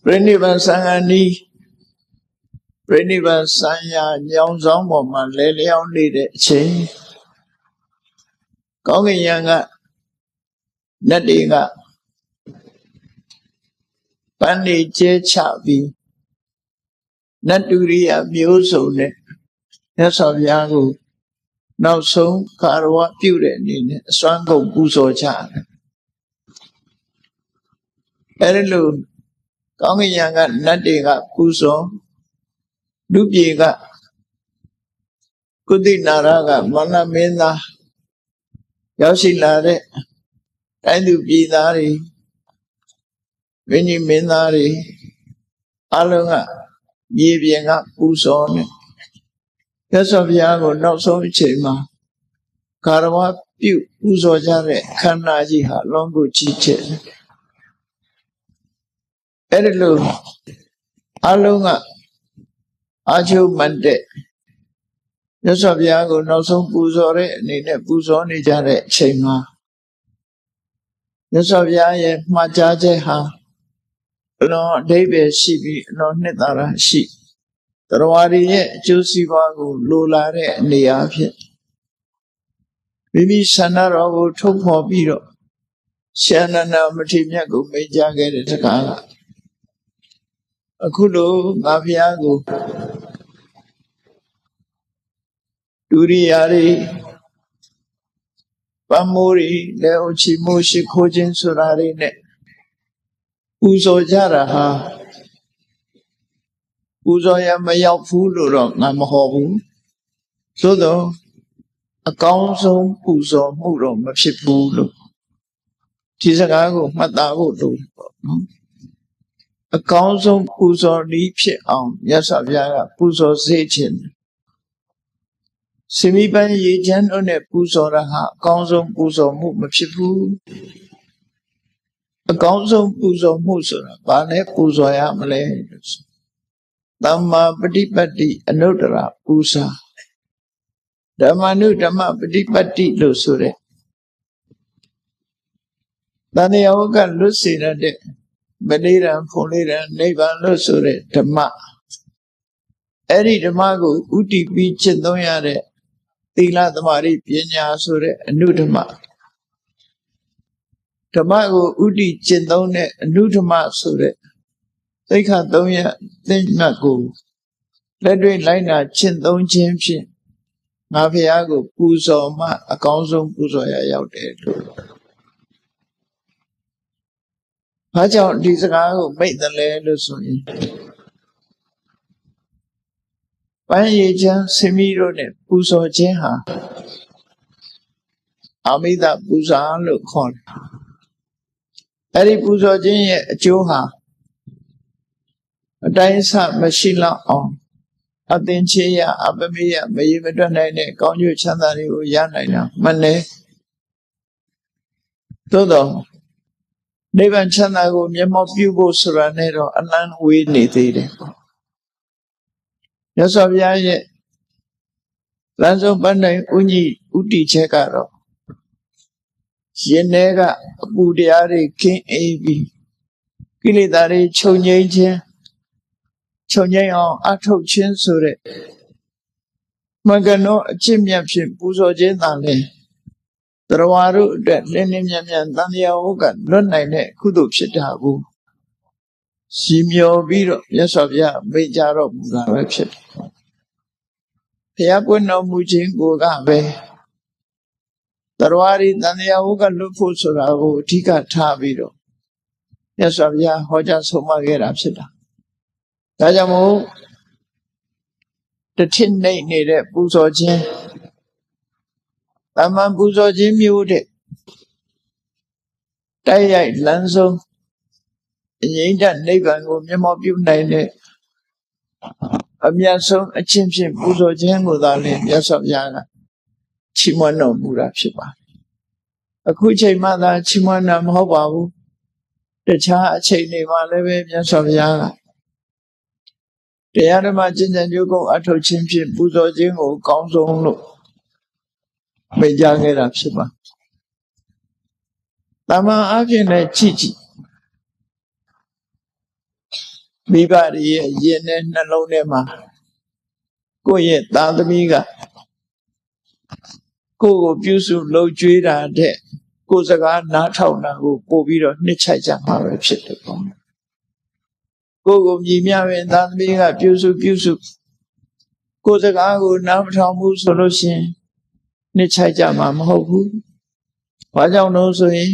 ပြိဋိဘံသံဃာနီးပြိဋိဘံဆံရညောင်ဆောင်ပေါ်မှာလဲလျောင်းနေတဲ့အချိန်ကောင်းကင်ယံကနတ်တွေကပန်းနေကျဲချပြီးနတ်တူရိယမျိုးစုံနဲ့မြတ်စွာဘုရားကိုနောက်ဆုံးခါရဝပြုတဲ့အနေနဲ့အစွမ်းကုန်ပူဇော်ကြတယ်အဲဒီလိုကောင်းကင်ယံကနတ်တွေကပူဇော်လူပြေကကုသိနာရကမန္တမင်းသားရောက်ရှိလာတဲ့တိုင်းသူပြည်သားတွေဝိညာဉ်မင်းသားတွေအလုံးကမြေပြင်ကပူဇော်နေမြတ်စွာဘုရားကိုနောက်ဆုံးအချိန်မှာဂါရဝပြုပူဇော်ကြတဲ့ခန္ဓာကြီးဟာလွန်ကိုကြီးကျယ်တယ်အဲ့ဒီလိုအလုံးကအာချုမတ်တဲ့မြတ်စွာဘုရားကိုနောက်ဆုံးပူဇော်တဲ့အနေနဲ့ပူဇော်နေကြတဲ့အချိန်မှာမြတ်စွာဘုရားရဲ့မှာကြားချက်ဟာအလွန်အဓိပ္ပာယ်ရှိပြီးအလွန်နှစ်သာရရှိတရားရည်ရဲ့အကျိုးစီးပွားကိုလိုလားတဲ့အနေအဖြစ်မိမိဆန္ဒတော်ကိုထုတ်ဖော်ပြီးတော့ရှင်အနန္ဒမထေရမြတ်ကိုမိန့်ကြားခဲ့တဲ့တကားကအခုလိုငါဘုရားကိုဒုရိယာတွေပမိုးတွေလက်အုပ်ချီမိုးရှိခိုးခြင်းဆိုတာတွေနဲ့ပူဇော်ကြတာဟာပူဇော်ရမရောက်ဘူးလို့တော့ငါမဟောဘူးသို့တော့အကောင်းဆုံးပူဇော်မှုတော့မဖြစ်ဘူးလို့ဒီစကားကိုမှတ်သားဖို့လိုပေါ့နော်အကောင်းဆုံးပူဇော်နည်းဖြစ်အောင်မြတ်စွာဘုရားကပူဇော်စေခြင်းစင်မိပန်းရေချမ်းတို့နဲ့ပူဇော်တာဟာအကောင်းဆုံးပူဇော်မှုမဖြစ်ဘူးအကောင်းဆုံးပူဇော်မှုဆိုတာဘာနဲ့ပူဇော်ရမလဲသမ္မာပฏิပတ်တိအနုတ္တရပူဇာဓမ္မနုဓမ္မပฏิပတ်တိလို့ဆိုတဲ့တဏှာဝကလွတ်စေတဲ့မနိဒံဖုန်လေးတံနိဗ္ဗာန်လို့ဆိုတဲ့ဓမ္မအဲ့ဒီဓမ္မကိုဥတည်ပြီးကျင့်သုံးရတဲ့သီလသမာဓိပညာဆိုတဲ့အနုဓမ္မဓမ္မကိုဥတည်ကျင့်သုံးတဲ့အနုဓမ္မဆိုတဲ့သိက္ခာ၃ရပ်သင်္မှတ်ကိုလက်တွေ့လိုက်နာကျင့်သုံးခြင်းဖြင့်ငါဘုရားကိုပူဇော်မှအကောင်းဆုံးပူဇော်ရရောက်တယ်လို့ဘာကြောင့်ဒီစကားကိုမိတ်တယ်လဲလို့ဆိုရင်ပန်းရည်ချမ်းဆင်မီတို့နဲ့ပူဇော်ခြင်းဟာအာမိတပူဇာလို့ခေါ်တယ်အဲ့ဒီပူဇော်ခြင်းရဲ့အကျိုးဟာအတိုင်းအဆမရှိလောက်အောင်အသင်္ချေယအပမေယမရေမတွက်နိုင်တဲ့ကောင်းကျိုးချမ်းသာတွေကိုရနိုင်တာမှန်တယ်သို့တော့နိဗ္ဗာန်ချမ်းသာကိုမျက်မှောက်ပြုဖို့ဆိုတာနဲ့တော့အလန်းဝေးနေသေးတယ်မြတ်စွာဘုရားရဲ့လမ်းဆုံးပန်းတိုင်ဥတီချက်ကတော့ရင်ထဲကအပူတရားတွေခင်းအေးပြီးကိလေသာတွေချုပ်ငြိမ်းခြင်းချုပ်ငြိမ်းအောင်အထုတ်ခြင်းဆိုတဲ့မဂ္ဂနောအကျင့်မြတ်ဖြင့်ပူဇော်ခြင်းသာလေတရားတို့အတွက်လင်းလင်းမြတ်မြတ်သံဃာဝကလွတ်နိုင်တဲ့ကုသိုလ်ဖြစ်တာကိုစီမျောပြီးတော့မြတ်စွာဘုရားမိန့်ကြားတော်မူတာပဲဖြစ်တယ်ဘုရားပွင့်တော်မူခြင်းကိုကပဲတရားရီသံဃာဝကလွတ်ဖို့ဆိုတာကိုအဓိကထားပြီးတော့မြတ်စွာဘုရားဟောကြားဆုံးမခဲ့တာဖြစ်တာဒါကြောင့်မို့တထိနှိမ့်နေတဲ့ပူဇော်ခြင်းသမန်ပူဇော်ခြင်းမျိုးတဲ့တိုက်ရိုက်လမ်းဆုံးအငြိမ့်တဲ့နိဗ္ဗာန်ကိုမျက်မှောက်ပြုနိုင်တဲ့အမြတ်ဆုံးအချင်းဖြင့်ပူဇော်ခြင်းကိုသာလျှင်မြတ်စွာဘုရားကချီးမွမ်းတော်မူတာဖြစ်ပါတယ်အခုချိန်မှသာချီးမွမ်းတာမဟုတ်ပါဘူးတခြားအချိန်တွေမှာလည်းပဲမြတ်စွာဘုရားကတရားဓမ္မကျင့်ကြံကြိုးကုပ်အထောက်ခြင်းဖြင့်ပူဇော်ခြင်းကိုအကောင်းဆုံးလို့မိန့်ကြားခဲ့တာဖြစ်ပါတမန်အဖြစ်နဲ့ကြည့် မိဘတွေရဲ့ရင်နဲ့နှလုံးထဲမှာကိုယ့်ရဲ့သားသမီးကကိုယ့်ကိုပြုစုလှုပ်ကြွေးတာတဲ့ကိုယ်စကားနားထောင်တာကိုပို့ပြီးတော့နှစ်ချိုက်ကြမှာပဲဖြစ်တယ်ပေါ့ကိုယ့်ကိုမြည်မြရင်သားသမီးကပြုစုကိုယ်စကားကိုနားမထောင်ဘူးဆိုလို့ရှိရင်နှစ်ချိုက်ကြမှာမဟုတ်ဘူးဘာကြောင့်လို့ဆိုရင်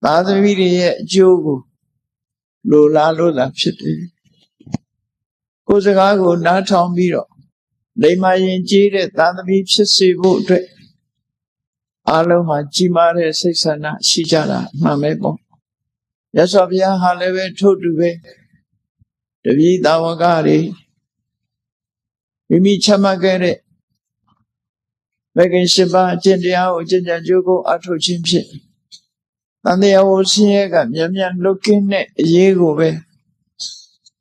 သားသမီးတွေရဲ့အကျိုးကိုလိုလားလို့သာဖြစ်တယ်ကိုယ်စကားကိုနားထောင်ပြီးတော့လိမ္မာရင်ကြီးတဲ့သားသမီးဖြစ်စေဖို့အတွက်အားလုံးဟာကြီးမားတဲ့စိတ်ဆန္ဒရှိကြတာမှန်ပဲပေါ့မြတ်စွာဘုရားဟာလည်းပဲထို့တူပဲတပည့်သာဝကတွေမိမိချမှတ်ခဲ့တဲ့မဂ္ဂင်၈ပါးအကျင့်တရားကိုကျင့်ကြံကြိုးကိုအထောက်ခြင်းဖြင့်တန်တရားဝဆင်းရဲကမြန်မြန်လွတ်ကင်းတဲ့အရေးကိုပဲ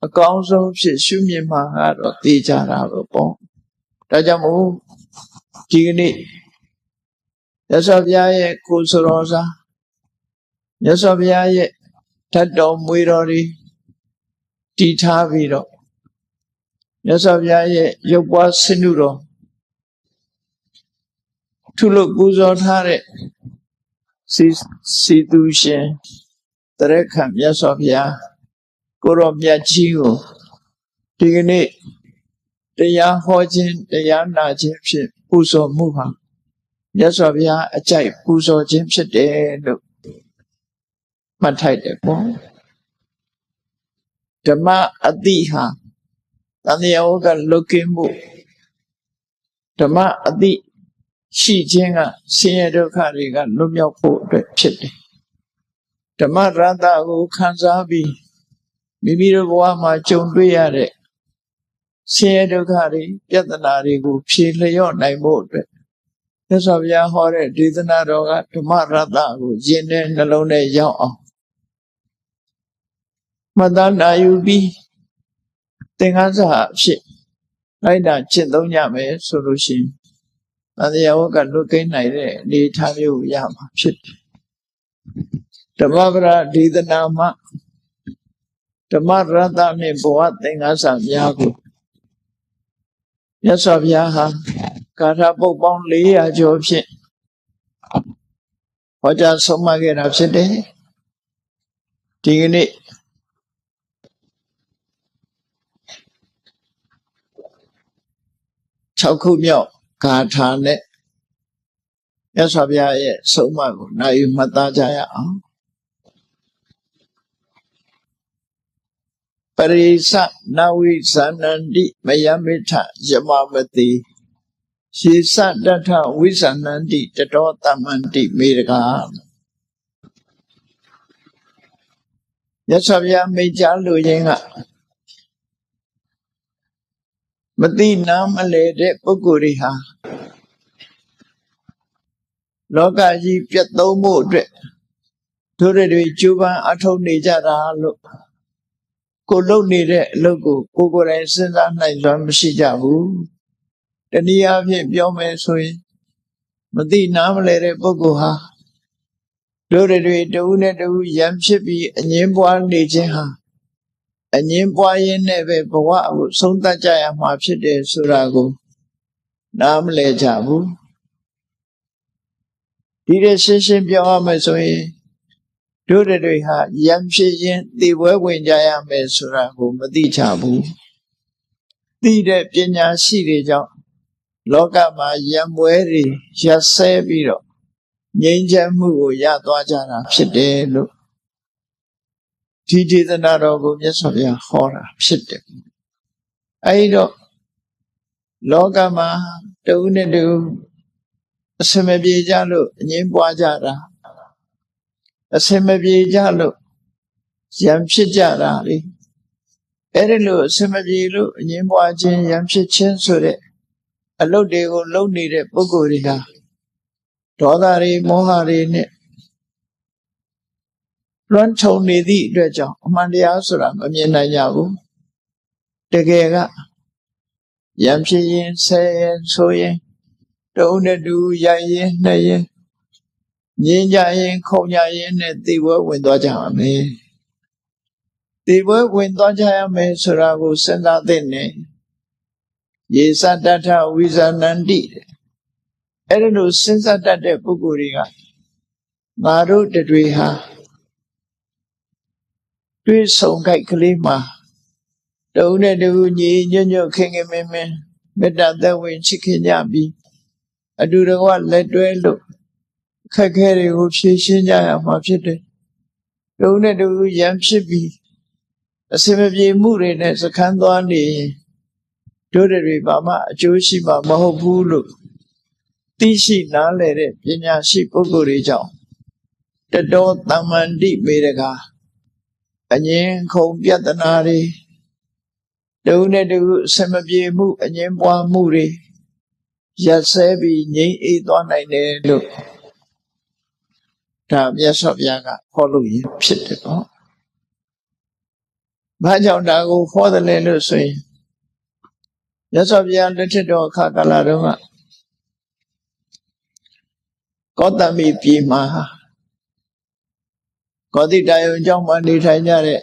အကောင်းဆုံးဖြစ်ရှုမြင်မှာကတော့သိကြတာပဲပေါ့ဒါကြောင့်မို့ဒီကနေ့မြတ်စွာဘုရားရဲ့ကိုယ်ဆိုတော်စာမြတ်စွာဘုရားရဲ့ဓာတ်တော်မွေတော်တွေတည်ထားပြီးတော့မြတ်စွာဘုရားရဲ့ရုပ်ပွားဆင်းတုတော်ထုလို့ပူဇော်ထားတဲ့စီသူရှင်တရက်ခမြတ်စွာဘုရားကိုရောမြတ်ကြီးကိုဒီကနေ့တရားဟောခြင်းတရားနာခြင်းဖြင့်ပူဇော်မှုဟာမြတ်စွာဘုရားအကြိုက်ပူဇော်ခြင်းဖြစ်တယ်လို့မှတ်ထိုက်တယ်ပေါ့ဓမ္မအတိဟာတန်တရားဝကလွတ်ကင်းမှုဓမ္မအတိရှိခြင်းကဆင်းရဲဒုက္ခတွေကလွတ်မြောက်ဖို့အတွက်ဖြစ်တယ်ဓမ္မရတ္တကိုခံစားပြီးမိမိတို့ဘဝမှာကြုံတွေ့ရတဲ့ဆင်းရဲဒုက္ခတွေပြဿနာတွေကိုဖြေလျော့နိုင်ဖို့အတွက်မြတ်စွာဘုရားဟောတဲ့ဒေသနာတော်ကဓမ္မရတ္တကိုယဉ်တဲ့နှလုံးထဲရောက်အောင်မှတ်သားနိုင်ယူပြီးသင်္ခါစအဖြစ်လိုက်တာကျင့်သုံးကြမယ်ဆိုလို့ရှိရင်တန်တရားဝကလွတ်ကင်းနိုင်တဲ့အနေအထားမျိုးကိုရမှာဖြစ်တယ်ဓမ္မပဒဒေသနာမှာဓမ္မရတ္တနဲ့ဘဝသင်္ခါစများကိုမြတ်စွာဘုရားဟာကာထာပုတ်ပေါင်း400ကျော်ဖြင့်ဟောကြားဆုံးမခဲ့တာဖြစ်တယ်ဒီကနေ့6 ခုမြောက်ဂါထာနဲ့မြတ်စွာဘုရားရဲ့ဆုံးမကိုနိုင်ယူမှတ်သားကြရအောင်ပရိသနဝိဇာနန္တိမယမိထယမမတိရှေသတထဝိဇာနန္တိတတောတမန္တိမေရကာမြတ်စွာဘုရားမိန့်ကြားလိုခြင်းကမသိနားမလဲတဲ့ပုဂ္ဂိုလ်တွေဟာလောကကြီးပြတ်သုံးဖို့အတွက်တို့တွေကြိုးပမ်းအထောက်နေကြတာလို့ကိုလုပ်နေတဲ့အလုပ်ကိုကိုယ်တိုင်စဉ်းစားနိုင်စွမ်းမရှိကြဘူးတနည်းအားဖြင့်ပြောမယ်ဆိုရင်မသိနားမလဲတဲ့ပုဂ္ဂိုလ်ဟာတို့တွေတဦးနဲ့တဦးရံဖြစ်ပြီးအငြင်းပွားနေခြင်းဟာအငြင်းပွားရင်းနဲ့ပဲဘဝကိုဆုံးသတ်ကြရမှာဖြစ်တယ်ဆိုတာကိုနားမလဲကြဘူးဒီတဲ့ရှင်းရှင်းပြောရမယ်ဆိုရင်တို့တွေဟာရံဖြစ်ရင်သိပွဲဝင်ကြရမယ်ဆိုတာကိုမသိကြဘူးသိတဲ့ပညာရှိတွေကြောင့်လောကမှာရံပွဲတွေရပ်ဆဲပြီးတော့ငြိမ်းချမ်းမှုကိုရသွားကြတာဖြစ်တယ်လို့ဒီဒေသနာတော်ကိုမြတ်စွာဘုရားဟောတာဖြစ်တယ်အဲဒီတော့လောကမှာတဦးနဲ့တဦးအစမပြေကြလို့အငြင်းပွားကြတာအစမပြေကြလို့ရံဖြစ်ကြတာလေအဲဒီလိုအစမပြေလို့အငြင်းပွားခြင်းရံဖြစ်ခြင်းဆိုတဲ့အလုပ်တွေကိုလုပ်နေတဲ့ပုဂ္ဂိုလ်တွေကဒေါသတွေမောဟတွေနဲ့လွှမ်းခြုံနေသည့်အတွက်ကြောင့်အမှန်တရားဆိုတာမမြင်နိုင်ကြဘူးတကယ်ကရံဖြစ်ရင်ဆဲရင်ဆိုရင်တုံးနဲ့တူရိုက်ရင်နှက်ရင်ငြင်းကြရင်ခုံကြရင်နဲ့သိဝဲဝင်သွားကြပါမယ် သေပွဲဝင်သွားကြရမယ်ဆိုတာကိုစဉ်းစားသင့်တယ်ယေသတ္တထဝိဇာနန္တိအဲ့ဒါလို့စဉ်းစားတတ်တဲ့ပုဂ္ဂိုလ်တွေကငါတို့တွေဟာတွေးဆုံကြိုက်ကလေးမှာတုံးနဲ့တူညီညွတ်ညွတ်ခင်ခင်မင်းမင်းမေတ္တာသက်ဝင်ချစ်ခင်ကြပြီးအတူတကွလက်တွဲလို့ခက်ခဲတွေကိုဖြေရှင်းကြရမှာဖြစ်တယ်တုံးနဲ့တူရံဖြစ်ပြီးအစမပြေမှုတွေနဲ့စခန်းသွားနေရင်တို့တွေဘာမှအကျိုးရှိမှာမဟုတ်ဘူးလို့သိရှိနားလည်တဲ့ပညာရှိပုဂ္ဂိုလ်တွေကြောင့်တတော်တမ္မန္တိမေတကာအငြင်းခုံပြဿနာတွေတုံးနဲ့တူအစမပြေမှုအငြင်းပွားမှုတွေရပ်စဲပြီးငြိမ်းအေးသွားနိုင်တယ်လို့ဒါမြတ်စွာဘုရားကဟောလို့ရဖြစ်တယ်ပေါ့။ဘာကြောင့်ဒါကိုဟောတယ်လဲလို့ဆိုရင်မြတ်စွာဘုရားလက်ထက်တော်အခါကာလတုန်းကကောသမိပြည်မှာကောတိတယုံကျောင်းမှာနေထိုင်ကြတဲ့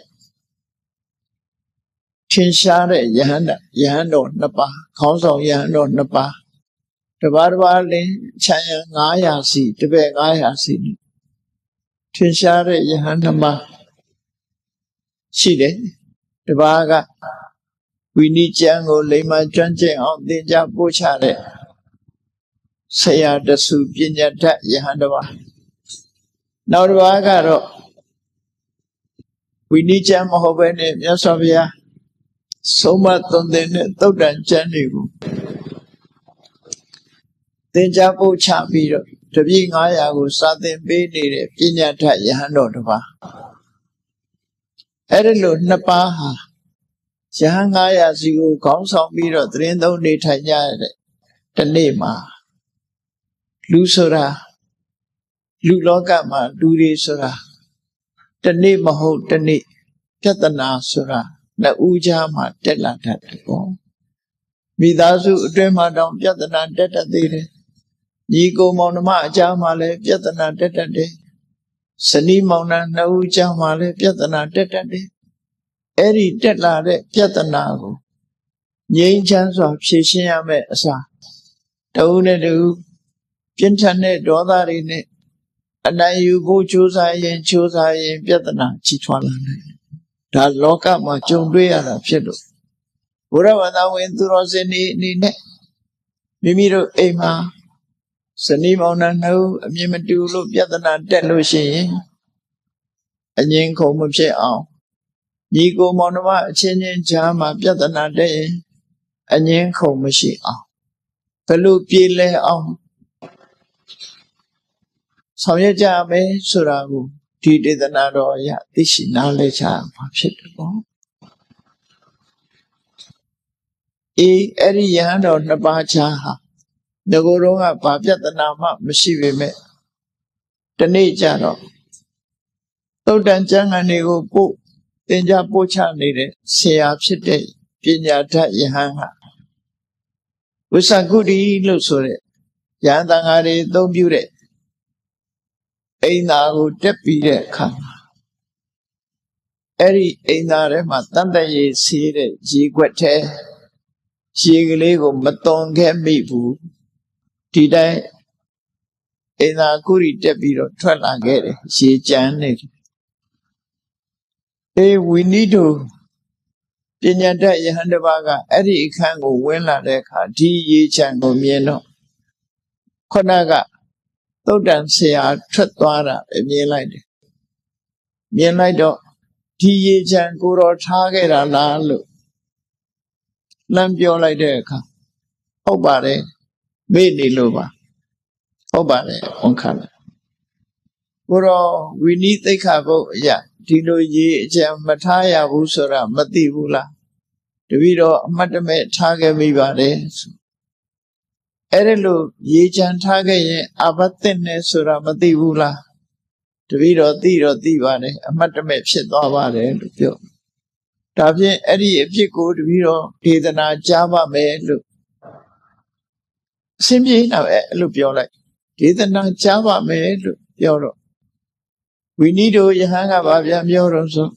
ထင်ရှားတဲ့ယဟန်တော်နှစ်ပါးခေါင်းဆောင်ယဟန်တော်နှစ်ပါးတပါးလင်းခြံရံ900စီတပည့်900စီထင်ရှားတဲ့ယဟန်နှစ်ပါးရှိတယ်တပါးကဝိနည်းကျမ်းကိုလိမ္မာကျွမ်းကျင်အောင်သင်ကြားပို့ချတဲ့ဆရာတဆူပညာတတ်ယဟန်တစ်ပါးနောက်တစ်ပါးကတော့ဝိနည်းကျမ်းမဟုတ်ဘဲနဲ့မြတ်စွာဘုရားဆုံးမသွန်သင်တဲ့သုတ်တန်ကျမ်းတွေကိုသင်ကြားပို့ချပြီးတော့တပည့်900ကိုစာသင်ပေးနေတဲ့ပညာတတ်ယဟန်တော်တစ်ပါးအဲ့ဒီလိုနှစ်ပါးဟာယဟန်900စီကိုခေါင်းဆောင်ပြီးတော့သတင်းသုံးနေထိုင်ကြရတဲ့ဒီနေ့မှာလူဆိုတာလူလောကမှာလူတွေဆိုတာဒီနေ့မဟုတ်ဒီနေ့ပြဿနာဆိုတာနှစ်ဦးကြားမှာတက်လာတတ်တယ်ပေါ့မိသားစုအတွင်းမှာတောင်ပြဿနာတက်တတ်သေးတယ်ညီကိုမောင်နှမအကြားမှာလည်းပြဿနာတက်တတ်တယ်ဇနီးမောင်နှံနှစ်ဦးကြားမှာလည်းပြဿနာတက်တတ်တယ်အဲ့ဒီတက်လာတဲ့ပြဿနာကိုငြိမ်းချမ်းစွာဖြေရှင်းရမယ့်အစားတဦးနဲ့တဦးပြင်းထန်တဲ့ဒေါသတွေနဲ့အနိုင်ယူဖို့ကြိုးစားရင်ပြဿနာကြီးထွားလာတယ်ဒါလောကမှာကြုံတွေ့ရတာဖြစ်လို့ဘုရားဘာသာဝင်သူတော်စင်တွေအနေနဲ့မိမိတို့အိမ်မှာဇနီးမောင်နှံနှစ်ဦးအမြင်မတူလို့ပြဿနာတက်လို့ရှိရင်အငြင်းခုံမဖြစ်အောင်ညီကိုမောင်နှမအချင်းချင်းကြားမှာပြဿနာတက်ရင်အငြင်းခုံမရှိအောင်ဘယ်လိုပြေလဲအောင်ဆောင်ရွက်ကြမယ်ဆိုတာကိုဒီဒေသနာတော်အရသိရှိနားလည်ကြမှာဖြစ်တယ်ပေါ့အဲ့ဒီယဟန်တော်နှစ်ပါးချာဟာငကိုယ်တော့ကဘာပြဿနာမှမရှိပေမဲ့ဒီနေ့ကျတော့သုတ်တန်ကျမ်းဂန်တွေကိုပို့သင်ကြားပို့ချနေတဲ့ဆရာဖြစ်တဲ့ပညာတတ်ယဟန်ကဝိသကုတိလို့ဆိုတဲ့ယဟန်တန်ဃာတွေအသုံးပြုတဲ့အိမ်သာကိုတက်ပြီးတဲ့အခါအဲ့ဒီအိမ်သာထဲမှာတန်တရေစီးတဲ့ရေခွက်ထဲရေကလေးကိုမသွန်ခဲ့မိဘူးဒီတိုင်းအိမ်သာကုရီတက်ပြီးတော့ထွက်လာခဲ့တယ်ရေကြမ်းနေတယ်ဝီနီတို့ပညာတတ်ယဟန်တစ်ပါးကအဲ့ဒီအခန်းကိုဝင်လာတဲ့အခါဒီရေချမ်းကိုမြင်တော့ခုနကသုတ်တန်ဆရာထွက်သွားတာမြင်လိုက်တယ်မြင်လိုက်တော့ဒီရေချမ်းကိုတော့ထားခဲ့တာလားလို့လမ်းပြောလိုက်တဲ့အခါဟုတ်ပါတယ်မေ့နေလို့ပါဟုတ်ပါတယ်ဝန်ခံတယ်ကိုတော့ဝိနည်းသိက္ခာပုဒ်အရာဒီလိုရေအချမ်းမထားရဘူးဆိုတာမသိဘူးလားတပည့်တော်အမှတ်တမဲ့ထားခဲ့မိပါတယ်အဲ့ဒါလို့ရေချမ်းထားခဲ့ရင်အဘတ်တဲ့နဲ့ဆိုတာမသိဘူးလားတပည့်တော်သိပါတယ်အမှတ်တမဲ့ဖြစ်သွားပါတယ်လို့ပြောဒါဖြင့်အဲ့ဒီအဖြစ်ကိုတပည့်တော်ဒေသနာကြားပါမယ်လို့အစဉ်ပြေးတာပဲအဲ့လိုပြောလိုက်ဒေသနာကြားပါမယ်လို့ပြောတော့ဝိနည်းတို့ယဟန်ကဘာပြန်ပြောတော့ဆို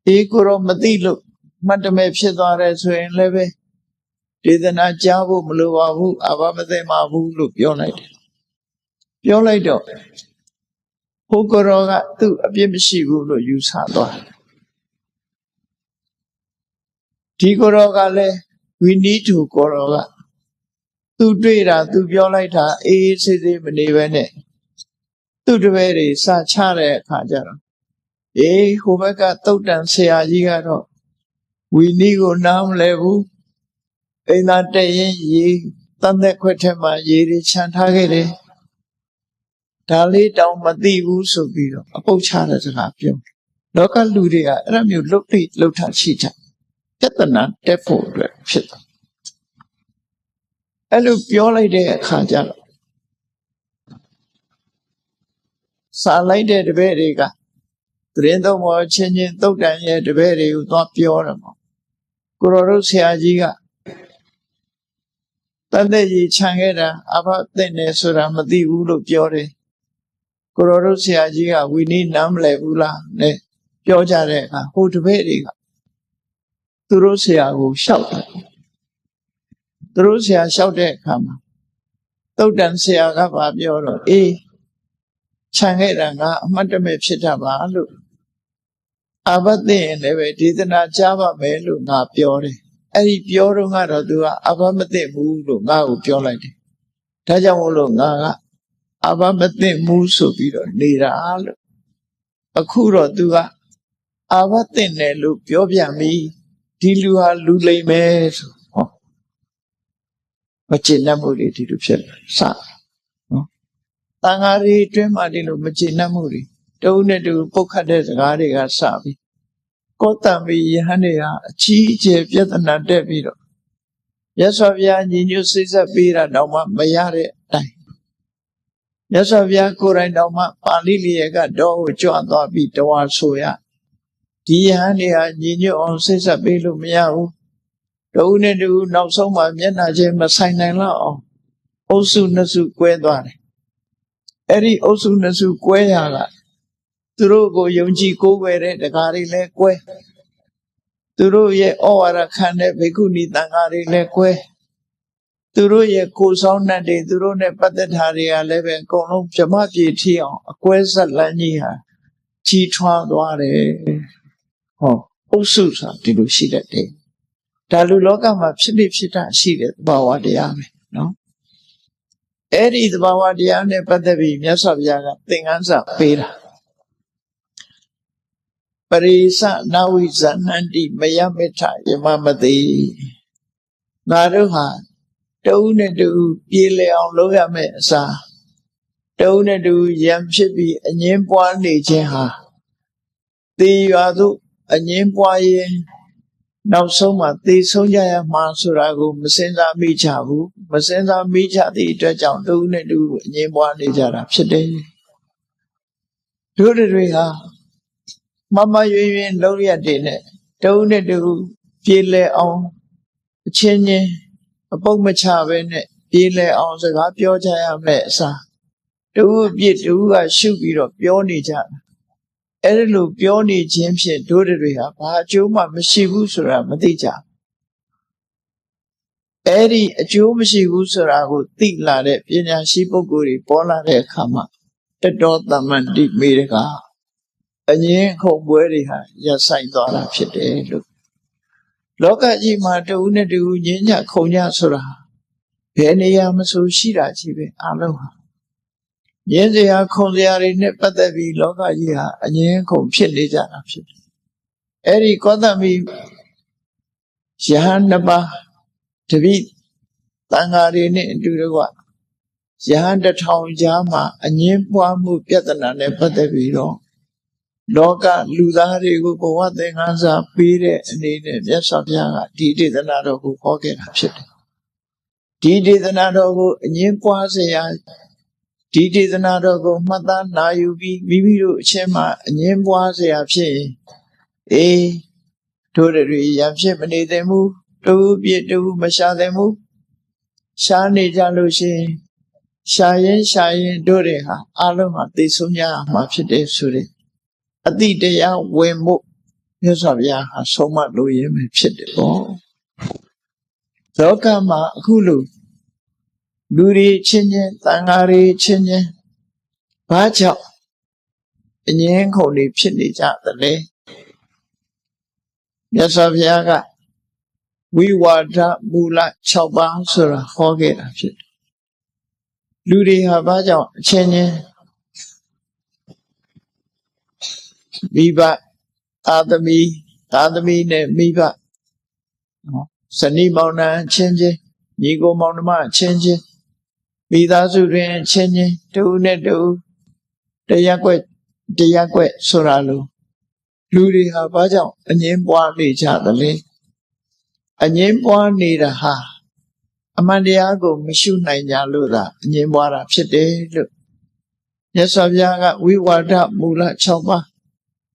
အေးကိုရောမသိလို့မှတ်တမဲ့ဖြစ်သွားတယ်ဆိုရင်လည်းပဲဒေသနာကြားဖို့မလိုပါဘူးအာဘမသိမှာဘူးလို့ပြောလိုက်တယ်ပြောလိုက်တော့ဟိုကိုရောကသူ့အပြစ်မရှိဘူးလို့ယူဆသွားဒီကိုရောကလည်း we need to ကိုရောကသူတွေ့တာသူပြောလိုက်တာအေးဆေးဆေးမနေပဲနဲ့သူ့တပည့်တွေစချတဲ့အခါကျတော့အေးဟိုဘက်ကတုတ်တန်ဆရာကြီးကတော့ဝီနီကိုနားမလဲဘူးအိမ်သာတက်ရင်ရေတန်သက်ခွက်ထဲမှာရေတွေခြံထားခဲ့တယ်ဒါလေးတောင်မသိဘူးဆိုပြီးတော့အပုတ်ချတဲ့စကားပြောလောကလူတွေကအဲ့ဒါမျိုးလှုပ်တိလှုပ်ထရှိကြပြဿနာတက်ဖို့အတွက်ဖြစ်တယ်အဲ့လိုပြောလိုက်တဲ့အခါကျတော့စာလိုက်တဲ့တပည့်တွေကသတင်းတော်မောချင်းချင်းသုတ်တန်ရဲ့တပည့်တွေကိုသွားပြောတယ်ပေါ့ကိုရောတို့ဆရာကြီးကတန်တဲ့ကြီးခြံခဲ့တာအဘသိနေဆိုတာမသိဘူးလို့ပြောတယ်ကိုရောတို့ဆရာကြီးကဝီနီနားမလဲဘူးလားနဲ့ပြောကြတဲ့အခါဟိုတပည့်တွေကသူတို့ဆရာကိုရှောက်တယ်သူတို့ဆရာရှောက်တဲ့အခါမှာသုတ်တန်ဆရာကပြောတော့အေးခြံခဲ့တာကအမှတ်တမဲ့ဖြစ်တာပါလို့အာဘသိရင်လည်းပဲဒေသနာကြားပါမယ်လို့ငါပြောတယ်အဲ့ဒီပြောတော့ကတော့သူကအဘမသိဘူးလို့ငါ့ကိုပြောလိုက်တယ်ဒါကြောင့်မို့လို့ငါကအဘမသိဘူးဆိုပြီးတော့နေတာလို့အခုတော့သူကအာဘသိတယ်လို့ပြောပြန်ပြီဒီလူဟာလူလိမ့်မယ်ဆိုဟောမကျင့်တတ်မှုတွေဒီလိုဖြစ်လာစနော်တန်ဃာတွေအတွင်းမှာဒီလိုမကျင့်တတ်မှုတွေတုံးနဲ့တူပုတ်ခတ်တဲ့စကားတွေကစပြီးကောတံမီယဟန်တွေဟာအကြီးအကျယ်ပြဿနာတက်ပြီးတော့မြတ်စွာဘုရားညီညွတ်စိတ်ဆက်ပေးတာတော့မှမရတဲ့အတိုင်းမြတ်စွာဘုရားကိုယ်တိုင်တော့မှပါဠိလျက်ကတော့ကိုကြွသွားပြီးတဝါဆိုရဒီယဟန်တွေဟာညီညွတ်အောင်စိတ်ဆက်ပေးလို့မရဘူးတုံးနဲ့တူနောက်ဆုံးမှမျက်နှာချင်းမဆိုင်နိုင်တော့အောင်အုပ်စုနှစ်စုကွဲသွားတယ်အဲ့ဒီအုပ်စုနှစ်စုကွဲရကသူတို့ကိုယုံကြည်ကိုးကွယ်တဲ့တရားတွေလည်းကွဲသူတို့ရဲ့ဩဝါဒခံတဲ့ဘိက္ခုနီသံဃာတွေလည်းကွဲသူတို့ရဲ့ကိုယ်ဆောင်နှံ့တွေသူတို့နဲ့ပတ်သက်တာတွေကလည်းပဲအကုန်လုံးဗြဟ္မပြေထီအောင်အကွဲဆက်လန်းကြီးဟာကြီးထွားသွားတယ်ဟောအုပ်စုဆိုတာဒီလိုရှိတတ်တယ်ဒါလူလောကမှာဖြစ်တာရှိတဲ့သဘာဝတရားပဲနော်အဲ့ဒီသဘာဝတရားနဲ့ပတ်သက်ပြီးမြတ်စွာဘုရားကသင်္ကန်းစာပေးတာပရိသနာဝိဇာနန္တိမယမေထယမမတိငါတို့ဟာတုံးနဲ့တူပြေလည်အောင်လုပ်ရမယ့်အစားတုံးနဲ့တူရံဖြစ်ပြီးအငင်းပွားနေခြင်းဟာသေရွာသို့အငင်းပွားရင်နောက်ဆုံးမှသေဆုံးကြရမှာဆိုတာကိုမစင်စားမိချဘူးမစင်စားမိချသည့်အတွက်ကြောင့်တုံးနဲ့တူအငင်းပွားနေကြတာဖြစ်တယ်တို့တွေဟာမမရွင်ရွင်လုံးရက်တွေနဲ့တုံးနဲ့တူပြေလည်အောင်အချင်းချင်းအပုတ်မချပဲနဲ့ပြေလည်အောင်စကားပြောကြရမယ်အစားတူအပြစ်တူကရှုပြီးတော့ပြောနေကြတာအဲ့ဒီလိုပြောနေခြင်းဖြင့်တို့တွေဟာဘာအကျိုးမှမရှိဘူးဆိုတာမသိကြအဲ့ဒီအကျိုးမရှိဘူးဆိုတာကိုသိလာတဲ့ပညာရှိပုဂ္ဂိုလ်တွေပေါ်လာတဲ့အခါမှာတတော်တမန်တိမေတကအငင်းခုန်ပွဲတွေဟာရပ်ဆိုင်သွားတာဖြစ်တယ်လို့လောကကြီးမှာတူနဲ့တူငင်းညခုန်ညဆိုတာဘယ်နေရာမဆိုရှိတာကြီးပဲအလုံးဟာငင်းစရာခုန်စရာတွေနဲ့ပတ်သက်ပြီးလောကကြီးဟာအငင်းခုန်ဖြစ်နေကြတာဖြစ်တယ်အဲ့ဒီကောသမီယဟန်နှစ်ပါးတပိတန်ဃာတွေနဲ့အတူတကွယဟန်တစ်ထောင်ကြားမှာအငင်းပွားမှုပြဿနာနဲ့ပတ်သက်ပြီးတော့လောကလူသားတွေကိုဘဝသင်္ကန်းစာပေးတဲ့အနေနဲ့မြတ်စွာဘုရားကဒီဒေသနာတော်ကိုဟောခဲ့တာဖြစ်တယ်ဒီဒေသနာတော်ကိုအငင်းပွားเสียဒီဒေသနာတော်ကိုမှတ်သားနာယူပြီးမိမိတို့အချင်းမှာအငင်းပွားเสียဖြစ်ရင်အေးတို့တွေရံဖြစ်မနေသင့်ဘူးတူပြည့်တူမရှာသင့်ဘူးရှားနေကြလို့ရှိရင်ရှာရင်တို့တွေဟာအလုံးဟာသိဆုံးကြမှာဖြစ်တယ်ဆိုတဲ့အတိတရားဝင်မှု မြတ်စွာဘုရားဟာဆုံးမလို့ရင်းပဲဖြစ်တယ်ပေါ့လောကမှာအခုလိုလူတွေချင်းချင်းတန်ဃာတွေချင်းချင်းဘာကြောင့်အငြင်းခုန်တွေဖြစ်နေကြသလဲမြတ်စွာဘုရားကဝိဝါဒမူလ6ပါးဆိုတာဟောခဲ့တာဖြစ်တယ်လူတွေဟာဘာကြောင့်အချင်းချင်းမိဘသာသမီနဲ့မိဘနော်ဇနီးမောင်နှံချင်းချင်းညီကိုမောင်နှမချင်းချင်းမိသားစုတွင်ချင်းချင်းတူနဲ့တူတရားကွက်ဆိုတာလို့လူတွေဟာဘာကြောင့်အငြင်းပွားနေကြသလဲအငြင်းပွားနေတာဟာအမှန်တရားကိုမရှုနိုင်ကြလို့သာအငြင်းပွားတာဖြစ်တယ်လို့မြတ်စွာဘုရားကဝိဝါဒမူလ6ပါး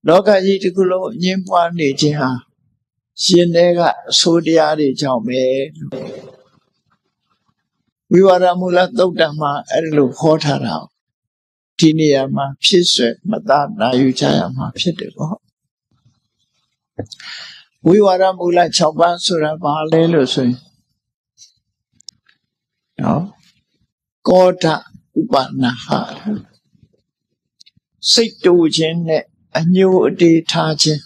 လောကကြီးတစ်ခုလုံးအငြင်းပွားနေခြင်းဟာရှင်တဲ့ကအဆိုးတရားတွေကြောင့်ပဲဝိဝါဒမူလသုတ်တံမှာအဲ့လိုဟောထားတာဒီနေရာမှာဖြစ်ဆွဲမသားနာယူကြရမှာဖြစ်တယ်ပေါ့ဝိဝါဒမူလ6ပါးဆိုတာဘာလဲလို့ဆိုရင်နော်ကောဋဥပနာဟစိတ်တူခြင်းနဲ့အညိုအတေးထားခြင်း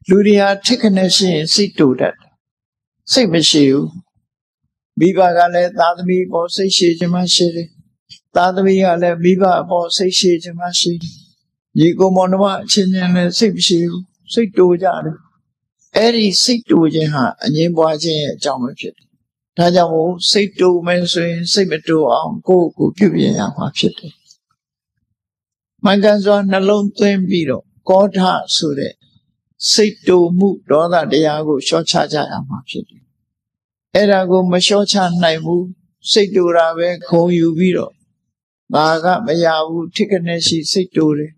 လူတွေဟာထိခနဲ့ရှိရင်စိတ်တူတတ်စိတ်မရှိဘူးမိဘကလည်းသာသမီပေါ်စိတ်ရှိခြင်းမရှိတယ်သာသမီကလည်းမိဘပေါ်စိတ်ရှိခြင်းမရှိတယ်ညီကိုမောင်နှမအချင်းချင်းလည်းစိတ်မရှိဘူးစိတ်တူကြတယ်အဲ့ဒီစိတ်တူခြင်းဟာအငြင်းပွားခြင်းရဲ့အကြောင်းပဲဖြစ်တယ်ဒါကြောင့်မို့စိတ်တူမယ်ဆိုရင်စိတ်မတူအောင်ကိုယ့်ကိုပြုပြင်ရမှာဖြစ်တယ်မှန်ကန်စွာနှလုံးသွင်းပြီးတော့ကောဋဆိုတဲ့စိတ်တူမှုဒေါသတရားကိုလျှော့ချကြရမှာဖြစ်တယ်အဲ့ဒါကိုမလျှော့ချနိုင်ဘူးစိတ်တူတာပဲခုံယူပြီးတော့ငါကမရဘူးထိခနဲ့ရှိစိတ်တူတယ်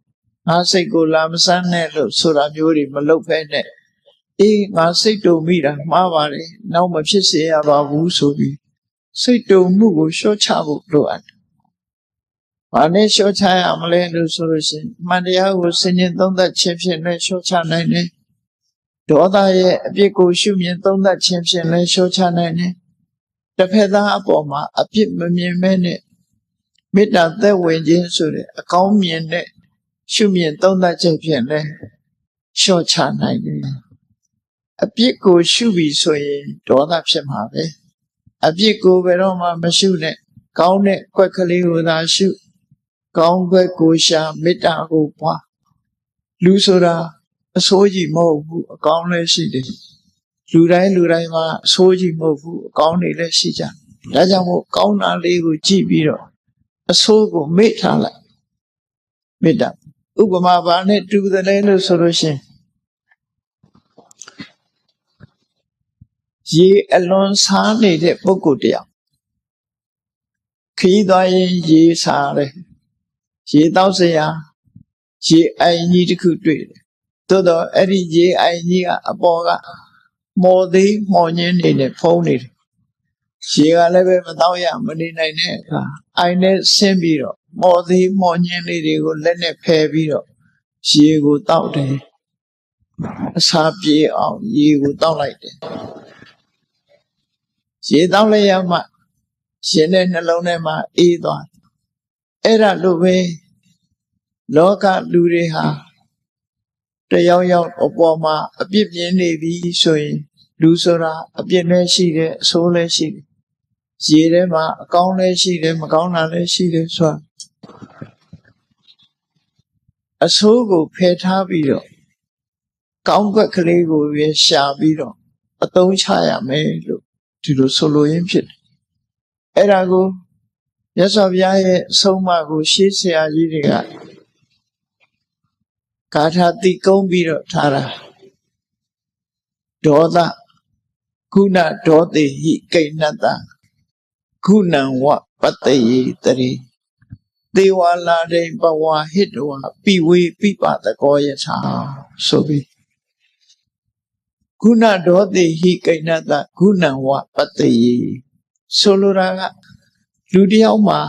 ငါစိတ်ကိုလာမစမ်းနဲ့လို့ဆိုတာမျိုးတွေမလုပ်ဖဲနဲ့အေးငါစိတ်တူမိတာမှားပါတယ်နောက်မဖြစ်စေရပါဘူးဆိုပြီးစိတ်တူမှုကိုလျှော့ချဖို့လိုအပ်တယ်ဘာနဲ့လျှော့ချရမလဲလို့ဆိုလို့ရှိရင်မှန်တရားကိုစဉ်းကျင်သုံးသပ်ခြင်းဖြင့်လည်းလျှော့ချနိုင်တယ်ဒေါသရဲ့အပြစ်ကိုရှုမြင်သုံးသပ်ခြင်းဖြင့်လည်းလျှော့ချနိုင်တယ်တစ်ဖက်သားအပေါ်မှာအပြစ်မမြင်မဲနဲ့မေတ္တာသက်ဝင်ခြင်းဆိုတဲ့အကောင်းမြင်တဲ့ရှုမြင်သုံးသပ်ခြင်းဖြင့်လည်းလျှော့ချနိုင်တယ်အပြစ်ကိုရှုပြီးဆိုရင်ဒေါသဖြစ်မှာပဲအပြစ်ကိုဘယ်တော့မှမရှုနဲ့ကောင်းတဲ့ကွက်ကလေးကိုသာရှုကောင်းကွက်ကိုရှာမေတ္တာကိုပွားလူဆိုတာအဆိုးကြီးမဟုတ်ဘူးအကောင်းလည်းရှိတယ်လူတိုင်းမှာအဆိုးကြီးမဟုတ်ဘူးအကောင်းတွေလည်းရှိကြဒါကြောင့်မို့ကောင်းတာလေးကိုကြည့်ပြီးတော့အဆိုးကိုမေ့ထားလိုက်မေတ္တာဥပမာဘာနဲ့တူတယ်လဲလို့ဆိုလို့ရှိရင်ရေအလွန်စားနေတဲ့ပုဂ္ဂိုလ်တယောက်ခီးသွားရင်ရေစားတယ်ရေတောက်စရာရေအိုင်ကြီးတစ်ခုတွေ့တယ်သို့တော့အဲ့ဒီရေအိုင်ကြီးကအပေါ်ကမော်သေးမော်ညင်းနေနဲ့ဖုံးနေတယ်ရေကလည်းပဲမတော့ရမနေနိုင်တဲ့အခါအိုင်နဲ့ဆင်းပြီးတော့မော်သေးမော်ညင်းလေးတွေကိုလက်နဲ့ဖယ်ပြီးတော့ရေကိုတောက်တယ်အစာပြေအောင်ရေကိုတောက်လိုက်တယ်ရေတောက်လိုက်ရမှရှင်တဲ့နှလုံးထဲမှာအေးသွားအဲ့ဒါလိုပဲလောကလူတွေဟာတယောက်ယောက်အပေါ်မှာအပြစ်မြင်နေပြီဆိုရင်လူဆိုတာအပြစ်လည်းရှိတယ်အဆိုးလည်းရှိတယ်ရေထဲမှာအကောင်းလည်းရှိတယ်မကောင်းတာလည်းရှိတယ်ဆိုတာအဆိုးကိုဖယ်ထားပြီးတော့ကောင်းကွက်ကလေးကိုပဲရှာပြီးတော့အသုံးချရမယ်လို့ဒီလိုဆိုလိုရင်းဖြစ်တယ်အဲ့ဒါကိုမြတ်စွာဘုရားရဲ့အဆုံးအမကိုရှေးဆရာကြီးတွေကဂါထာတိကုံးပြီးတော့ထားတာဒေါသခုနဒေါတိဟိကိဏတခုနံဝပတ္တေတရိသေဝလာရိဘဝဟိတဝပိဝေပိပတကောယထာဆိုပြီးခုနဒေါတိဟိကိဏတခုနံဝပတ္တေဆိုလိုတာကလူတယောက်မှာ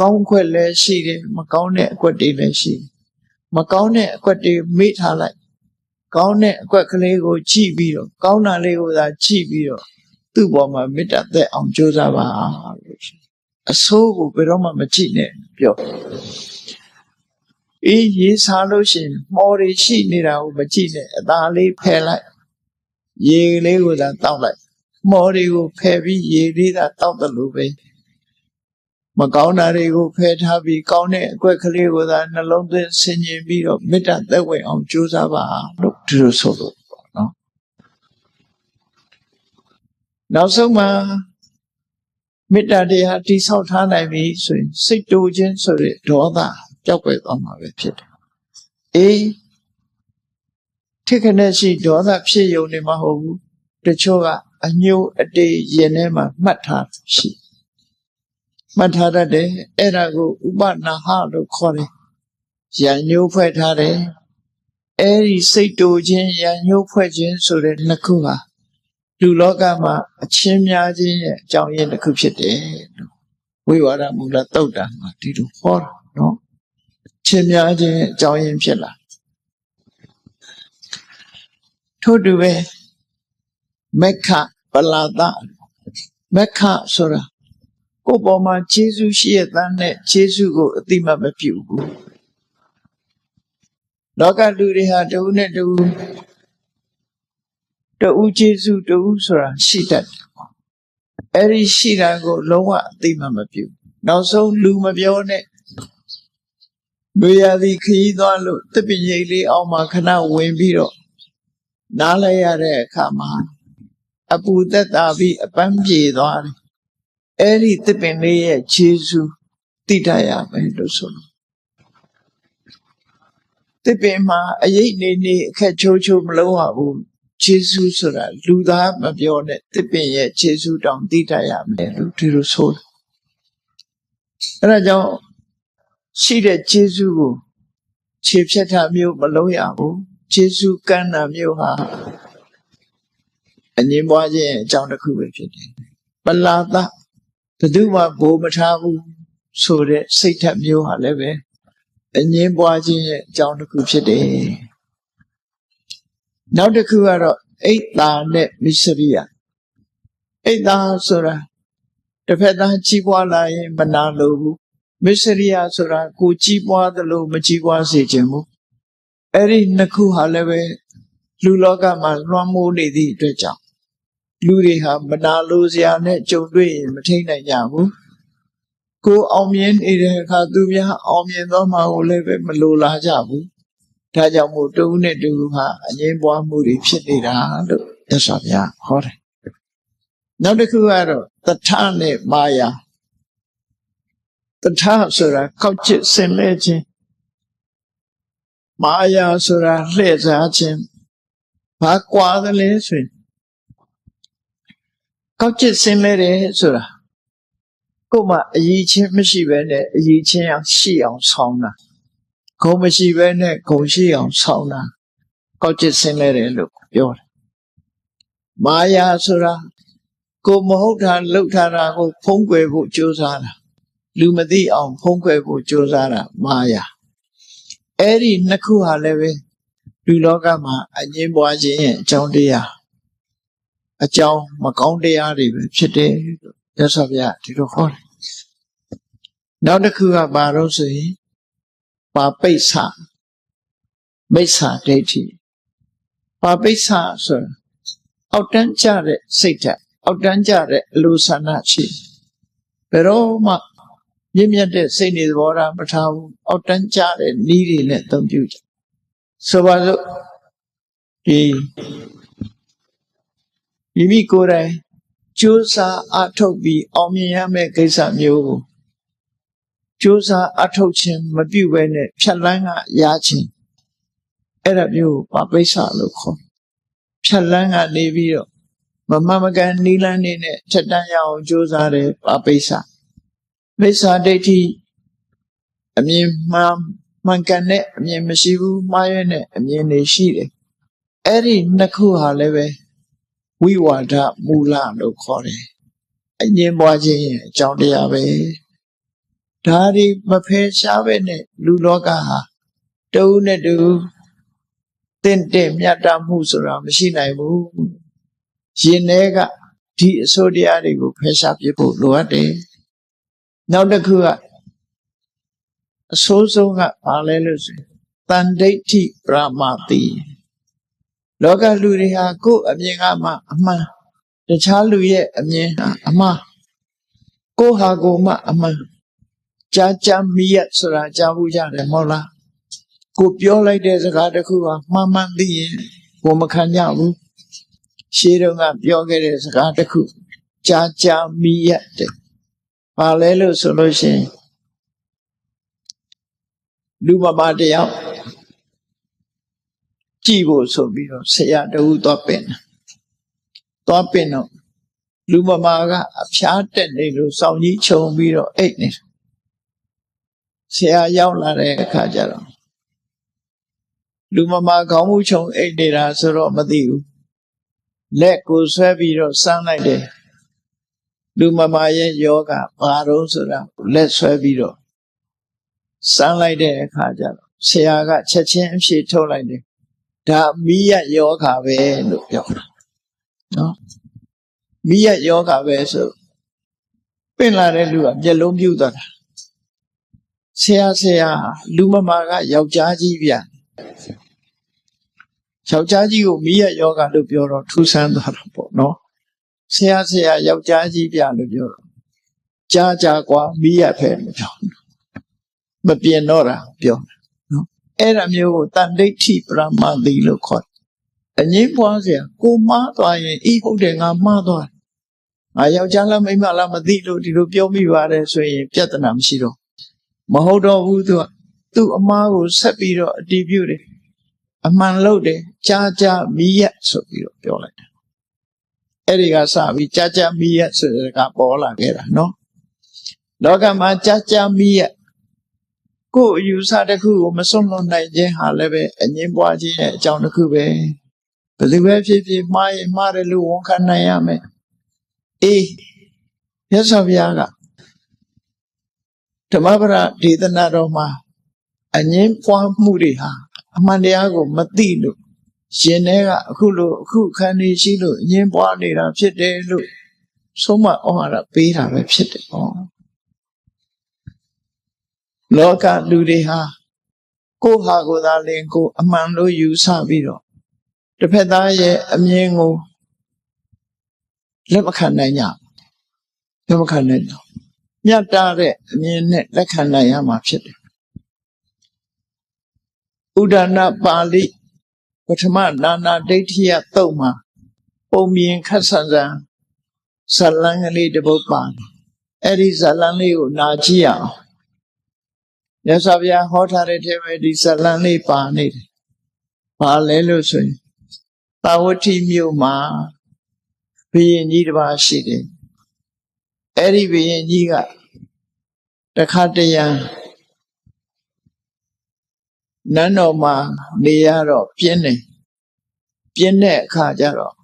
ကောင်းခွက်လည်းရှိတယ်မကောင်းတဲ့အကွက်တွေလည်းရှိတယ်မ မကောင်းတဲ့အကွက်တွေမေ့ထားလိုက်ကောင်းတဲ့အကွက်ကလေးကိုကြည့်ပြီးတော့ကောင်းတာလေးကိုသာကြည့်ပြီးတော့သူ့ပေါ်မှာမေတ္တာသက်အောင်ကြိုးစားပါလို့အဆိုးကိုဘယ်တော့မှမကြည့်နဲ့ပြောရေးစားလို့ရှိရင်မော်တွေရှိနေတာကိုမကြည့်နဲ့အသာလေးဖယ်လိုက်ရေလေးကိုသာတောက်လိုက်မော်တွေကိုဖယ်ပြီးရေလေးသာတောက်တယ်လို့ပဲမကောင်းတာတွေကိုဖယ်ထားပြီးကောင်းတဲ့အကွက်ကလေးကိုသာနှလုံးသွင်းဆင်ခြင်ပြီးတော့မေတ္တာသက်ဝင်အောင်ကြိုးစားပါလို့ဒီလိုဆိုလို့ပေါ့နော်နောက်ဆုံးမှာမေတ္တာတရားတိဆောက်ထားနိုင်ပြီဆိုရင်စိတ်တိုးခြင်းဆိုတဲ့ဒေါသပျောက်ကွယ်သွားမှာပဲဖြစ်တယ်ထိခနဲ့ရှိဒေါသဖြစ်ယုံနေမှာမဟုတ်ဘူးတချို့ကအညှိုးအတေးရင်ထဲမှာမှတ်ထားရှိမှတ်ထားတတ်တယ်အဲ့ဒါကိုဥပနာဟလို့ခေါ်တယ်ရံညှိုးဖွဲ့ထားတယ်အဲ့ဒီစိတ်တူခြင်းရံညှိုးဖွဲ့ခြင်းဆိုတဲ့နှစ်ခုဟာလူလောကမှာအချင်းများခြင်းရဲ့အကြောင်းရင်းတစ်ခုဖြစ်တယ်လို့ဝိဝါဒမူလသုတ်တံမှာဒီလိုဟောတာနော်ချင်းများခြင်းရဲ့အကြောင်းရင်းဖြစ်လာထို့တူပဲမက္ခပလာဒမက္ခဆိုတာကိုယ်ပေါ်မှာကျေးဇူးရှိတဲ့တန်းနဲ့ကျေးဇူးကိုအတိမတ်မပြုဘူးလောကလူတွေဟာတဦးနဲ့တဦးကျေးဇူးတဦးဆိုတာရှိတတ်တယ်အဲ့ဒီရှိတာကိုလုံးဝအတိမတ်မပြုနောက်ဆုံးလူမပြောနဲ့လူရသည်ခရီးသွားလို့တပည့်ရိပ်လေးအောက်မှာခဏဝင်ပြီးတော့နားလိုက်ရတဲ့အခါမှာအပူသက်သာပြီးအပန်းပြေသွားတယ်အဲ့ဒီတပည့်လေးရဲ့ခြေဆုသိတတ်ရမယ်လို့ဆိုလို့တပည့်မှာအရေးနေအခက်ချိုးချိုးမလုံးရဘူးခြေဆုဆိုတာလူသားမပြောနဲ့တပည့်ရဲ့ခြေဆုတောင်သိတတ်ရမယ်လို့ဒီလိုဆိုတယ်အဲ့ဒါကြောင့်ရှိတဲ့ခြေဆုကိုခြေဖြတ်တာမျိုးမလုံးရဘူးခြေဆုကမ်းတာမျိုးဟာအငြင်းပွားခြင်းအကြောင်းတစ်ခုပဲဖြစ်တယ်ပလာဒဘယ်သူမှဘိုးမထားဘူးဆိုတဲ့စိတ်ဓာတ်မျိုးဟာလည်းပဲအငြင်းပွားခြင်းရဲ့အကြောင်းတစ်ခုဖြစ်တယ်နောက်တစ်ခုကတော့အိတ်တာနဲ့မစ္စရိယအိတ်တာဆိုတာတစ်ဖက်သားကြီးပွားလာရင်မနာလိုဘူးမစ္စရိယဆိုတာကိုကြီးပွားသလိုမကြီးပွားစေခြင်းဘူးအဲ့ဒီနှစ်ခုဟာလည်းပဲလူလောကမှာလွှမ်းမိုးနေသည့်အတွက်ကြောင့်လူတွေဟာမနာလိုစရာနဲ့ကြုံတွေ့ရင်မထိန်နိုင်ကြဘူးကိုအောင်မြင်နေတဲ့အခါသူများအောင်မြင်သောမှာကိုလည်းပဲမလိုလားကြဘူးဒါကြောင့်မို့တဦးနဲ့တဦးဟာအငြင်းပွားမှုတွေဖြစ်နေတာလို့မြတ်စွာဘုရားဟောတယ်နောက်တစ်ခုကတော့တထနဲ့မာယာတထဆိုတာကောက်ကျစ်ဆင်လဲခြင်းမာယာဆိုတာလှည့်စားခြင်းဘာကွာသလဲဆိုရင်ကောက်ကျစ်ဆင်လဲတယ်ဆိုတာကိုယ်မှအရေးချင်းမရှိဘဲနဲ့အရေးချင်းအောင်ရှိအောင်ဆောင်းတာဂုံမရှိဘဲနဲ့ဂုံရှိအောင်ဆောင်းတာကောက်ကျစ်ဆင်လဲတယ်လို့ပြောတယ်မာယာဆိုတာကိုမဟုတ်တာလှုပ်ထားတာကိုဖုံးကွယ်ဖို့ကြိုးစားတာလူမသိအောင်ဖုံးကွယ်ဖို့ကြိုးစားတာမာယာအဲ့ဒီနှစ်ခုဟာလည်းပဲလူလောကမှာအငြင်းပွားခြင်းရဲ့အကြောင်းတရားအကြောင်းမကောင်းတရားတွေပဲဖြစ်တယ်လို့မြတ်စွာဘုရားဒီလိုဟောတယ်နောက်တစ်ခုကဘာလို့ဆိုရင်ပါပိဿမိစ္ဆာဒိဋ္ဌိပါပိဿဆိုတာအောက်တန်းကျတဲ့စိတ်ဓာတ်အောက်တန်းကျတဲ့အလိုဆန္ဒရှိဘယ်တော့မှမြင့်မြတ်တဲ့စိတ်နေသဘောထားမထားဘူးအောက်တန်းကျတဲ့နည်းတွေနဲ့သုံးပြုကြဆိုပါစို့ဒီမိမိကိုယ်တိုင်ကြိုးစားအထုတ်ပြီးအောင်မြင်ရမယ့်ကိစ္စမျိုးကိုကြိုးစားအထုတ်ခြင်းမပြုဘဲနဲ့ဖြတ်လန်းကရခြင်းအဲ့ဒါမျိုးပါပိဿလို့ခေါ်ဖြတ်လန်းကနေပြီးတော့မမမကန်နီးလန်းနေနဲ့ထက်တန်းရအောင်ကြိုးစားတယ်ပါပိဿမိစ္ဆာဒိဋ္ဌိအမြင်မှန်ကန်တဲ့အမြင်မရှိဘူးမှားရတဲ့အမြင်တွေရှိတယ်အဲ့ဒီနှစ်ခုဟာလည်းပဲဝိဝါဒမူလလို့ခေါ်တယ်အငြင်းပွားခြင်းရဲ့အကြောင်းတရားပဲဒါတွေမဖယ်ရှားပဲနဲ့လူလောကဟာ တူနဲ့တူတင့်တဲ့မြတ်တာမှုဆိုတာမရှိနိုင်ဘူးရင်ထဲကဒီအစိုးတရားတွေကိုဖယ်ရှားပြဖို့လိုအပ်တယ်နောက်တစ်ခုကအစိုးဆုံးကဘာလဲလို့ဆိုတန်ဒိဋ္ဌိပရမတိလောကလူတွေဟာကိုယ်အမြင်ကမှအမှန်တခြားလူရဲ့အမြင်ဟာအမှားကိုယ်ဟာကိုယ်မှအမှန်ကြာမိရဆိုတာကြားဘူးကြတယ်မဟုတ်လားကိုပြောလိုက်တဲ့စကားတစ်ခုဟာမှန်သိရင်ကိုမခံကြဘူးရှေးတုန်းကပြောခဲ့တဲ့စကားတစ်ခုကြာမိရတဲ့ဘာလဲလို့ဆိုလို့ရှိရင်လူမမတယောက်ကြည့်ဖို့ဆိုပြီးတော့ဆရာတူသွားပင်တော့လူမမကအဖျားတက်နေလို့စောင်းကြီးခြုံပြီးတော့အိတ်နေဆရာရောက်လာတဲ့အခါကျတော့လူမမခေါင်းမူးခြုံအိတ်နေတာဆိုတော့မသိဘူးလက်ကိုဆွဲပြီးတော့စမ်းလိုက်တယ်လူမမရဲ့ယောဂဘာတော့ဆိုတာလက်ဆွဲပြီးတော့စမ်းလိုက်တဲ့အခါကျတော့ဆရာကချက်ချင်းအဖြေထုတ်လိုက်တယ်ဒါမိယယောဂပဲလို့ပြောတာနော်မိယယောဂပဲဆိုပင့်လာတဲ့လူကမျက်လုံးပြူသွားတာဆရာလူမမကယောက်ျားကြီးဗျယောက်ျားကြီးကိုမိယယောဂလို့ပြောတော့ထူးဆန်းသွားတာပေါ့နော်ဆရာယောက်ျားကြီးဗျလို့ပြောတော့ကြာကွာမိယဖဲလို့ပြောမပြင်းတော့တာပြောနော်အဲ့ဒါမျိုးကိုတန်ဒိဋ္ဌိပရမတိလို့ခေါ်တယ်အငင်းပွားစရာကိုမှားသွားရင်ဤဟုတ်တယ်ငါမှားသွားငါယောက်ျားလားမိန်းမလားမသိလို့ဒီလိုပြောမိပါတယ်ဆိုရင်ပြဿနာမရှိတော့မဟုတ်တော့ဘူးသူ့အမားကိုဆက်ပြီးတော့အတည်ပြုတယ်အမှန်လို့တယ်ကြာမိရဆိုပြီးတော့ပြောလိုက်တယ်အဲ့ဒီကစပြီးကြာမိရဆိုတဲ့ကပေါ်လာခဲ့တာနော်လောကမှာကြာမိရကိုယ်အယူဆတစ်ခုကိုမစွန့်လွတ်နိုင်ခြင်းဟာလည်းပဲအငြင်းပွားခြင်းရဲ့အကြောင်းတစ်ခုပဲဘယ်သူပဲဖြစ်ဖြစ်မှားရင်မှားတယ်လို့ဝန်ခံနိုင်ရမယ်အေးမြတ်စွာဘုရားကဓမ္မပဒဒေသနာတော်မှာအငြင်းပွားမှုတွေဟာအမှန်တရားကိုမသိလို့ရှင်ထဲကအခုခံနေရှိလို့အငြင်းပွားနေတာဖြစ်တယ်လို့ဆုံးမဩဝါဒပေးတာပဲဖြစ်တယ်ပေါ့လောကလူတွေဟာကိုယ်ဟာကိုယ်သာလင်ကိုအမှန်လို့ယူဆပြီးတော့တစ်ဖက်သားရဲ့အမြင်ကိုလက်မခံနိုင်ကြမြတ်တာတဲ့အမြင်နဲ့လက်ခံနိုင်ရမှာဖြစ်တယ်ဥဒ္ဒနာပါဠိပထမနာနာဒိဋ္ဌိယသုတ်မှာပုံမြင်ခက်ဆန်ဆန်ဇလံကလေးတစ်ပုဒ်ပါအဲ့ဒီဇလံလေးကိုနာကြည့်ရအောင်မြတ်စွာဘုရားဟောထားတဲ့ထဲမှာဒီဇလံလေးပါနေတယ်ဘာလဲလို့ဆိုရင်သာဝတိမြို့မှာဘုရင်ကြီးတစ်ပါးရှိတယ်အဲ့ဒီဘုရင်ကြီးကတခါတရံနန်းတော်မှာနေရတော့ပြင်းတဲ့အခါကျတော့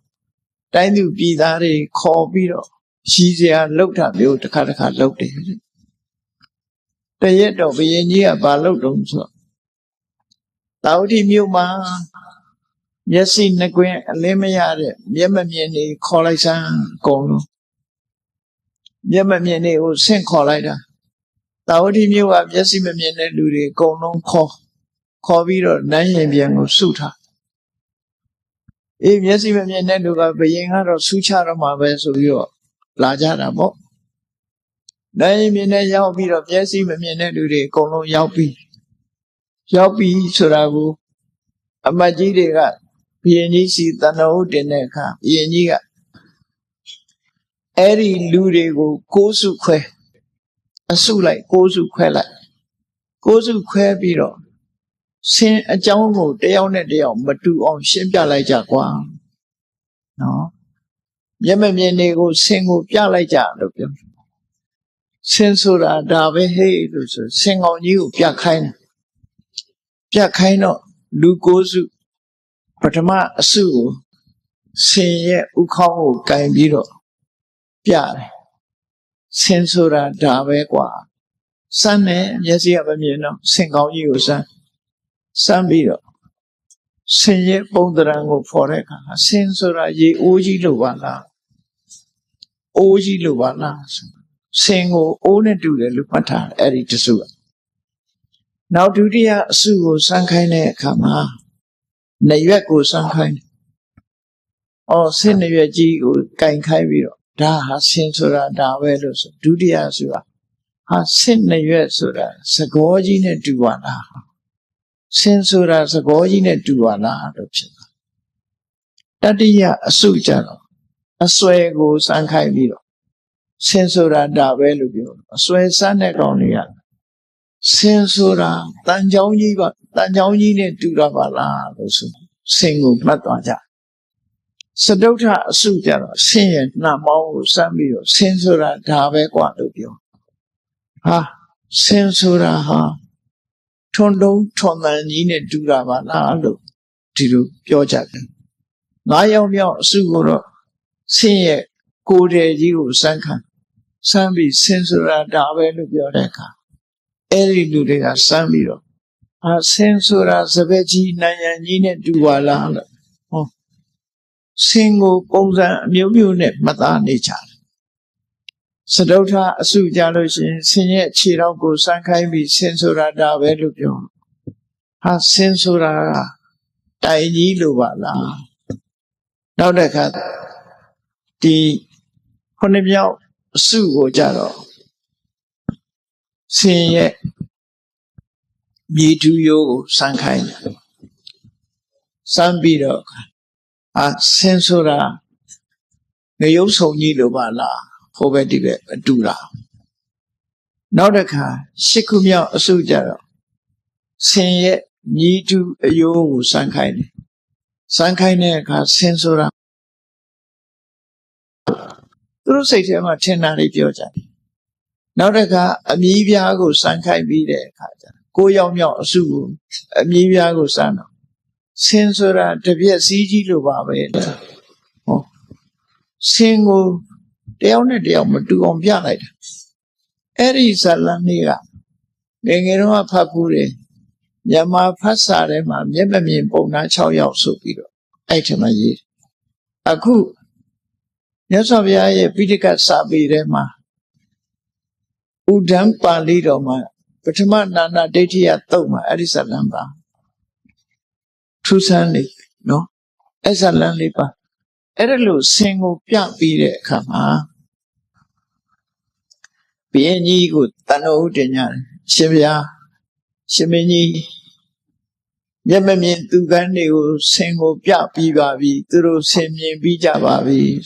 တိုင်းသူပြည်သားတွေခေါ်ပြီးတော့ရှိစရာလှုပ်တာမျိုးတစ်ခါလှုပ်တယ်တရက်တော့ဘုရင်ကြီးကဘာလှုပ်တုံးဆိုသာဝတိမြို့မှာမျက်စိနှကွင်းအလင်းမရတဲ့မျက်မမြင်နေခေါ်လိုက်စမ်းကုန်လို့မျက်မမြင်နေကိုဆင့်ခေါ်လိုက်တာသာဝတိမြို့ကမျက်စိမမြင်တဲ့လူတွေအကုန်လုံးခေါ်ပြီးတော့နန်းရင်ပြန်ကိုစုထားအေးမျက်စိမမြင်တဲ့လူကဘယင်ကတော့ဆူချတော့မှာပဲဆိုပြီးတော့လာကြတာပေါ့နန်းရင်မြင်တဲ့ရောက်ပြီးတော့မျက်စိမမြင်တဲ့လူတွေအကုန်လုံးရောက်ပြီးဆိုတာကိုအမတ်ကြီးတွေကဘယင်ကြီးစီတဏှာဥတင်တဲ့အခါဘယင်ကြီးကအဲ့ဒီလူတွေကို6စုခွဲအစုလိုက်6စုခွဲလိုက်6စုခွဲပြီးတော့ဆင်းအကြောင်းကိုတယောက်နဲ့တယောက်မတူအောင်ရှင်းပြလိုက်ကြကွာနော်မျက်မမြင်တွေကိုဆင်းကိုပြလိုက်ကြလို့ပြောဆင်းဆိုတာဒါပဲဟဲ့လို့ဆိုဆင်းကောင်ကြီးကိုပြခိုင်းတော့လူ6စုပထမအစုကိုဆင်းရဲ့ဥခေါင်းကိုကင်ပြီးတော့ပြတယ်ဆင်းဆိုတာဒါပဲကွာစမ်းတယ်မျက်စိကမမြင်တော့ဆင်းကောင်းကြီးကိုစမ်း Sambiro Senye Pondarango Foreka, Sensora ye Oji Luvala Oji Luvala Sengo One to the Lupata Eritasua. Now do dia Sugo Sankaine Kama Nayako Sankaine. Oh, Senaji Kankai Da Sensora Da Velos, Dudia Sua. Ha Senaya Sura, Sagoji ne Duana. Sensora Sagoji ne Duana. Tadia Asujano, Aswego Sankai Viro. Sensora Da Velubio, Aswe Sanegonia. Sensora Tanjauni ne Duravala, Single Platoja. Sadota Asujano, Sin Namo Sambio, Sensora Da Vequadubio. Ha, Sensora ha, Tondo Tonanine Durabana, Tiru, Piojac. Nayamio Suguro, Sin Gode Yu Sanka, Sambi Sensora Dave Lubiodeca, Eri Ludega Sambiro, Ha Sensora Saveji Nayanine Duala, Single Ponza Mumune Mata Nature. Sadota Asujalosin, Senior Chiroko Sankai be Sensora da Velupio. Ha Sensora Taini Luvala. Now the cat the Honibio Sugo Jaro. Senior Mituyo Sankai Sambido. Ha Sensora Nayoso Niluvala. Hobetibe Dura. Now the car, Shikumia Sujaro. Senye need to a yo Sankaine. Sankaine car Sensora. Through Satan Tenari Pioja. Now the car, Amiviago Sankai be there. Go young Su, Amiviago Sano. Sensora, the Via Siji Luba. Oh, single. They only do on Pianite. Eri Salaniga. Bengeroma Papure. Yama Pasarema, Yemamin Bona Chow Yao Supiro. Itemayi. Aku. Yasavia Pitica Sabi Rema. Udam Palidoma. Patama Nana Detia Toma, Arisalamba. Trusanli, no? Esalanlipa. Erelu single pian be kama. Pieni good, Tano Denian, Shivia, Shimini, Yemamin Tugani, single pian be babi, through Semi Bija babi.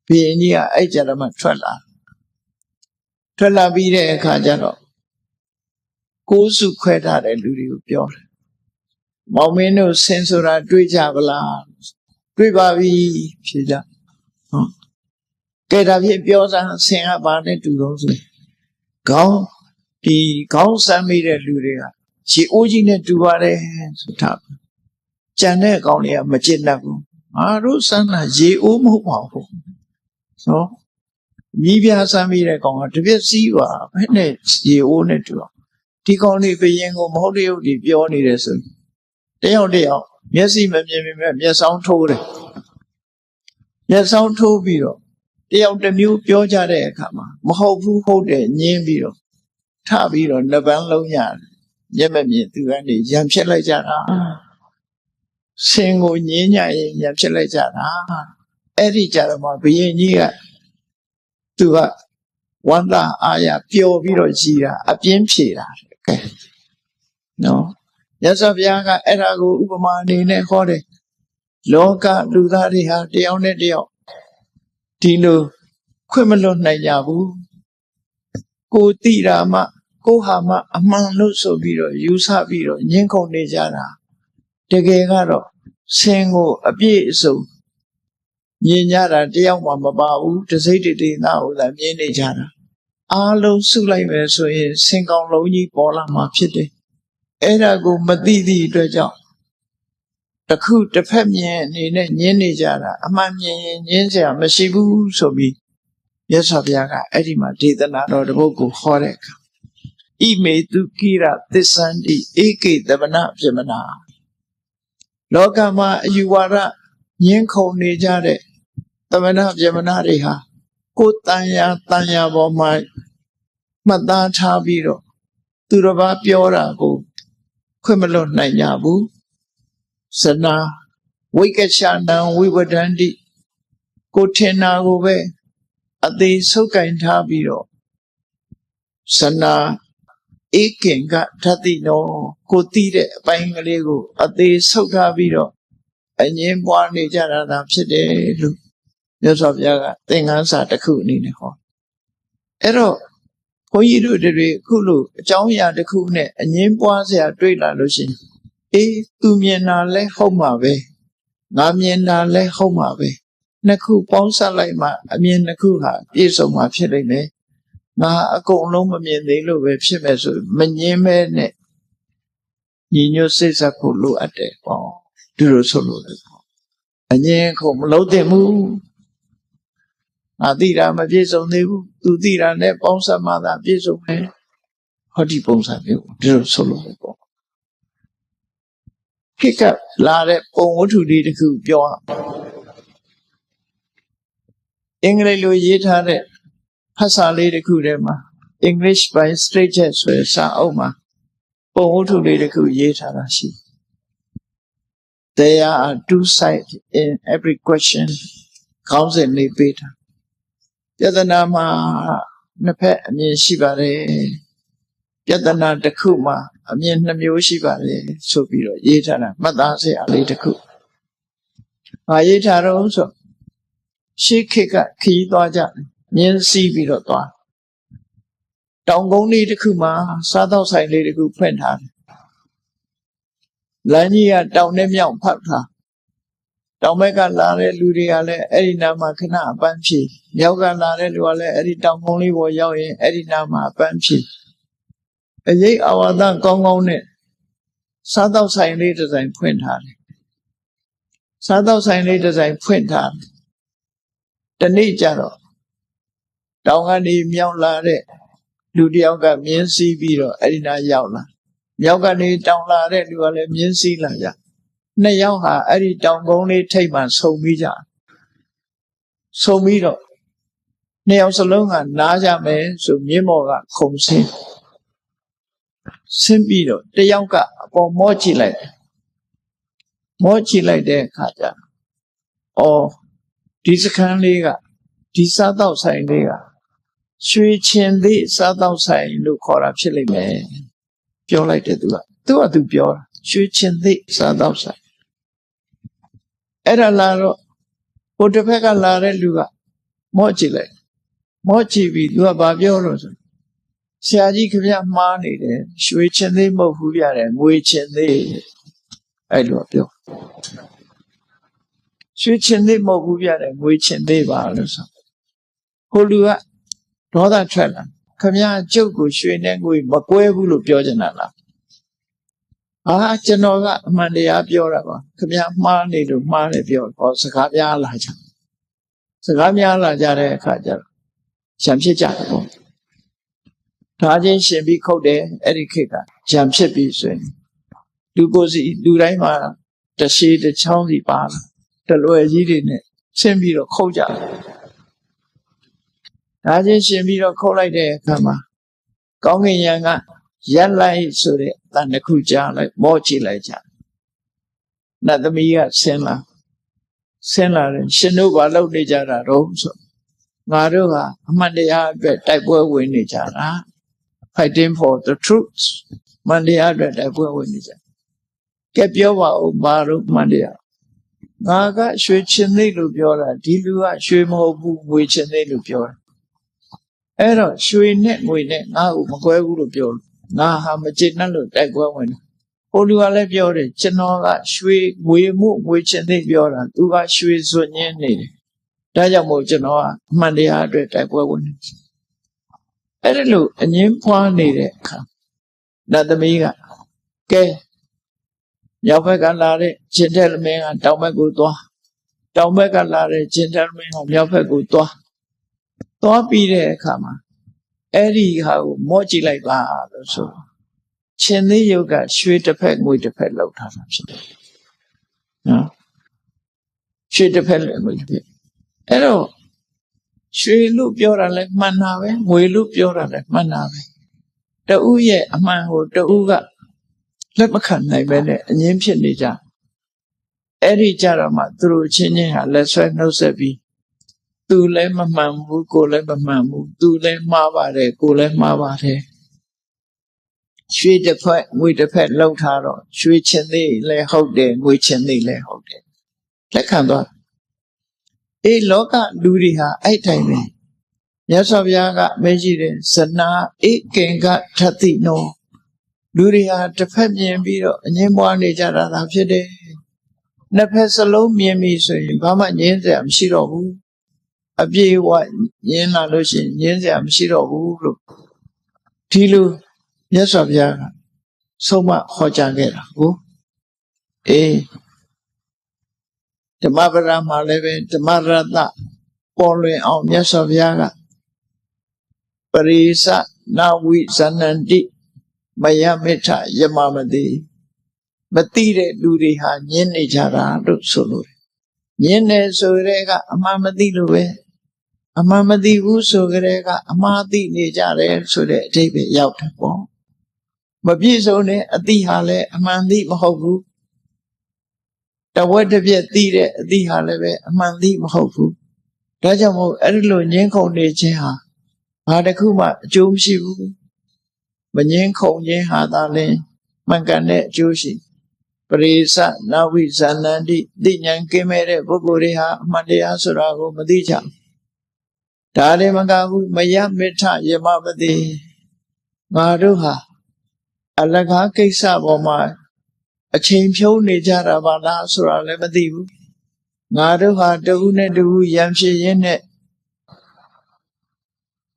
Pienia Ejalama Trella. Trella be there, Kajano. Gosu Queta and Ludio Pior. Momeno Sensora Dujavala. Dubavi, Pida. Get up here, Piosa, sing about it to those. Go, the Gao Sami de Luria. She ojine to what hands top. Janet Gonia Magina. Arusana, J. Omo. So, Nivia Sami de Gong, to be Siva, and ye own it to. Ticoni being Modio di Pioni lesson. They are there. Yes, yes, I'm told it. Yes, I'm told you. They are the new Pioja de Kama. Mahobu hold it, Nimbiro. Tabiro, Navan Yan. Yememi to any Yamchelajana. Single Nina in Yamchelajana. Eddie Jarama being near to a Wanda Aya Pio Viro Gira, a Pimpira. No. Yes, of Yaga Erago Ubamani ne Hode. Loka Ludariha Deone Dio. Tino Quimelo Nayabu. Go Tirama, Go Hama, among Luso Viro, Yusa Viro, Yenko Nejana. Tegegaro, Sengo, a bit so. Yenyara, Diama Babu, to say it now that Yenejana. Alo Sulaiman so is single Loni Bola Mapite. Erago Madidi Doja. The coup the Pemian in a Yenijara, a Mammy Yenza, Masibu, so be. Yes, of Yaga, Edima did the Nado the Boku Horek. Ime tu kira tisandi eke davana pimana. Lokama yuwara yenko nejare davana pimana reha. Kotanya tanya bomai mata chabiro. Turaba piora go. Kwemelo nanyabu. Sana wikachana wiwadandi. Kotena gobe. Ade sokain tabiro. Sana Ekenga Tatino, Kotire, Bangalego, Ade Sokabiro, and Yemwani Jarana Pide, Yosov Yaga, Tengansa the Kuni. Ero, Poyiru de Kulu, Jauya the Kune, and Yemwasia Drila Lusin. Tumiena le Homabe, Namiena le Homabe, Naku Ponsa Lima, Amien Nakuha, is of my Pide. Nga akong long mamien de lo ve phit me so mnyin me ne nyi nyွတ်စိတ်ဆက်ဖို့လိုအပ်တယ်ပေါ့ဒီလိုဆိုလို့လေပေါ့အငြင်းခုံမလုံးတင်ဘူးငါသိတာမပြည့်စုံသေးဘူးသူသိတာနဲ့ပေါင်းစပ်မှသာပြည့်စုံမယ်ဟောဒီပုံစံမျိုးဒီလိုဆိုလို့လေပေါ့ခိကလာတဲ့ပုံဝတ္ထုလေးတစ်ခုပြောအောင်အင်္ဂလိပ်လိုရေးထားတဲ့ဖတ်စာလေးတစ်ခုထဲမှာ English by Stranger ဆိုတဲ့စာအုပ်မှာပုံဝတ္ထုလေးတစ်ခုရေးထားတာရှိ There are two sides in every question ခေါင်းစဉ်လေးပေးတာပြဿနာမှာနှစ်ဖက်အမြင်ရှိပါတယ်ပြဿနာတစ်ခုမှာအမြင်နှစ်မျိုးရှိပါတယ်ဆိုပြီးတော့ရေးထားတာမှတ်သားစရာလေးတစ်ခု။ဘာရေးထားတော့ဆိုရှေးခေတ်ကခရီးသွားကြတယ်မြင်းစီးပြီးတော့သွားတောင်ကုန်းလေးတစ်ခုမှာစားတော့ဆိုင်လေးတစ်ခုဖွင့်ထားတယ်လမ်းကြီးကတောင်နဲ့မြောက်ဖောက်ထားတောင်ဘက်ကလာတဲ့လူတွေကလည်းအဲ့ဒီနားမှာခဏအပန်းဖြေမြောက်ကလာတဲ့လူကလည်းအဲ့ဒီတောင်ကုန်းလေးပေါ်ရောက်ရင်အဲ့ဒီနားမှာအပန်းဖြေအရေးအဝါဒကောင်းကောင်းနဲ့စားတော့ဆိုင်လေးတစ်ဆိုင်ဖွင့်ထားတယ်စားတော့ဆိုင်လေးတစ်ဆိုင်ဖွင့်ထားတယ်တနေ့ကျတော့တောင်ကနေမြောက်လာတဲ့လူတယောက်ကမြင်းစီးပြီးတော့အဲ့ဒီနားရောက်လာမြောက်ကနေတောင်လာတဲ့လူကလည်းမြင်းစီးလာကြနှစ်ယောက်ဟာအဲ့ဒီတောင်ကုန်းလေးထိပ်မှာဆုံပြီးကြဆုံပြီးတော့နှစ်ယောက်စလုံးကနားကြမယ်ဆိုမြင်းမော်ကခုံဆင်းပြီးတော့တယောက်ကအပေါ်မော့ကြည့်လိုက်မော့ကြည့်လိုက်တဲ့အခါကျအော်ဒီစခန်းလေးကဒီစားတော့ဆိုင်လေးကရွှေချင်သေးစားတော့ဆိုင်လို့ခေါ်တာဖြစ်လိမ့်မယ်ပြောလိုက်တယ်သူကသူပြောတာရွှေချင်သေးစားတော့ဆိုင်အဲ့ဒါလာတော့ဟိုတစ်ဖက်ကလာတဲ့လူကမော့ကြည့်လိုက်မော့ကြည့်ပြီးသူကဘာပြောလို့ဆိုဆရာကြီးခင်ဗျမှားနေတယ်ရွှေချင်သေးမဟုတ်ဘူးရတယ်ငွေချင်သေးအဲ့လိုပြောရွှေချင်သေးမဟုတ်ဘူးရတယ်ငွေချင်သေးပါလို့ဆိုဟိုလူကဒေါသထွက်လာခင်ဗျကျုပ်ကိုရွှေနဲ့ငွေမကွဲဘူးလို့ပြောချင်တာလားကျွန်တော်ကအမှန်တရားပြောတာပါခင်ဗျမှားနေလို့မှားတယ်ပြောဟောစကားများလာကြစကားများလာကြတဲ့အခါကျတော့ရံဖြစ်ကြတယ်ပေါ့ဒါချင်းရှင်ပြီးခုတ်တယ်အဲ့ဒီခေတ်ကရံဖြစ်ပြီးဆိုရင်လူကိုယ်စီလူတိုင်းမှာတရှိတချောင်းစီပါလာတလွယ်ကြီးတွေနဲ့ဆင်းပြီးတော့ခုတ်ကြတယ်ဒါချင်းရှင်ပြီးတော့ခုတ်လိုက်တဲ့အခါမှာကောင်းကင်ယံကရက်လိုက်ဆိုတဲ့အတန်တစ်ခုကြားလိုက်မော့ကြည့်လိုက်ကြနတ်သမီးကဆင်းလာတယ်ရှင်တို့ဘာလုပ်နေကြတာတော့ဆိုငါတို့ကအမှန်တရားအတွက်တိုက်ပွဲဝင်နေကြတာ fighting for the truth မှန်တရားအတွက်တိုက်ပွဲဝင်နေကြကဲပြောပါဦးဘာလို့မှန်တရားငါကရွှေချင်သေးလို့ပြောတာဒီလူကရွှေမဟုတ်ဘူးငွေချင်သေးလို့ပြောတာအဲ့တော့ရွှေနဲ့ငွေနဲ့ငါ့ကိုမကွဲဘူးလို့ပြောလို့ငါဟာမချစ်နဲ့လို့တိုက်ပွဲဝင်တယ်ဟိုလူကလည်းပြောတယ်ကျွန်တော်ကရွှေငွေမှုငွေချင်သေးပြောတာသူကရွှေစွညင်းနေတယ်ဒါကြောင့်မို့ကျွန်တော်ကအမှန်တရားအတွက်တိုက်ပွဲဝင်တယ်အဲ့ဒါလို့အငင်းဖွားနေတဲ့အခါနတ်သမီးကကဲရောက်ဘက်ကလာတဲ့ဂျင်တယ်မင်းကတောင်ဘက်ကိုသွားတောင်ဘက်ကလာတဲ့ဂျင်တယ်မင်းကမြောက်ဘက်ကိုသွားပြီးတဲ့အခါမှာ Eri how mochi like that so. Chende yoga sweet effect with the pet load. No? Sweet effect with the pet. Hello. She look your like manave, we look your like manave. The uye a man who the uga. Let me come like Bene and Yimshin Nija. Eri Jarama through changing her let's say no sebi. Tu le mamu, go le mamu, tu le mavare, go le mavare. Sweet the pet with the pet low taro, sweet chende le hold them, we chende le hold them. Let come on. A loca duriha, I time me. Yes of Yaga, Mejire, Sana, a kenga tatino. Duriha, the Fabian Biro, and Yemwani Jara Fide. Napesalo, Miami, so Bama Yenze, I'm Shiro. A bee what Yena Lucian, Yenze, I'm Shiro. Tilu, yes of Yaga. So much Hojagera, who? Eh. The Mabara Maleve, the Marada, Polly on yes of Yaga. Parisa, now we Sanandi, Mayameta, Yamamadi. Batire Duriha, Yene Jara, Sulu. Yene Sorega, Amamadi Lue, Amamadi Uso Grega, Amadi Nijare, so that they be out. Mabizone, Adihale, Amandi Mahobu. The word of yet Dide, Adihale, Amandi Mahobu. Rajamo, Erlo, Yanko Neja. Hadakuma, Jumshibu, Banyanko Yahadale, Mangane, Joshi, Parisa, Nawi Zanandi, Dinyan Kemere, Bogoriha, Mandea Surago, Madija. Tade Magabu, Maya Meta, Yamabadi, Maruha, Alaga Kesa Boma, a champion Nijara Bala Sura Lemadibu, Maruha, Dune Du Yamshi Yene.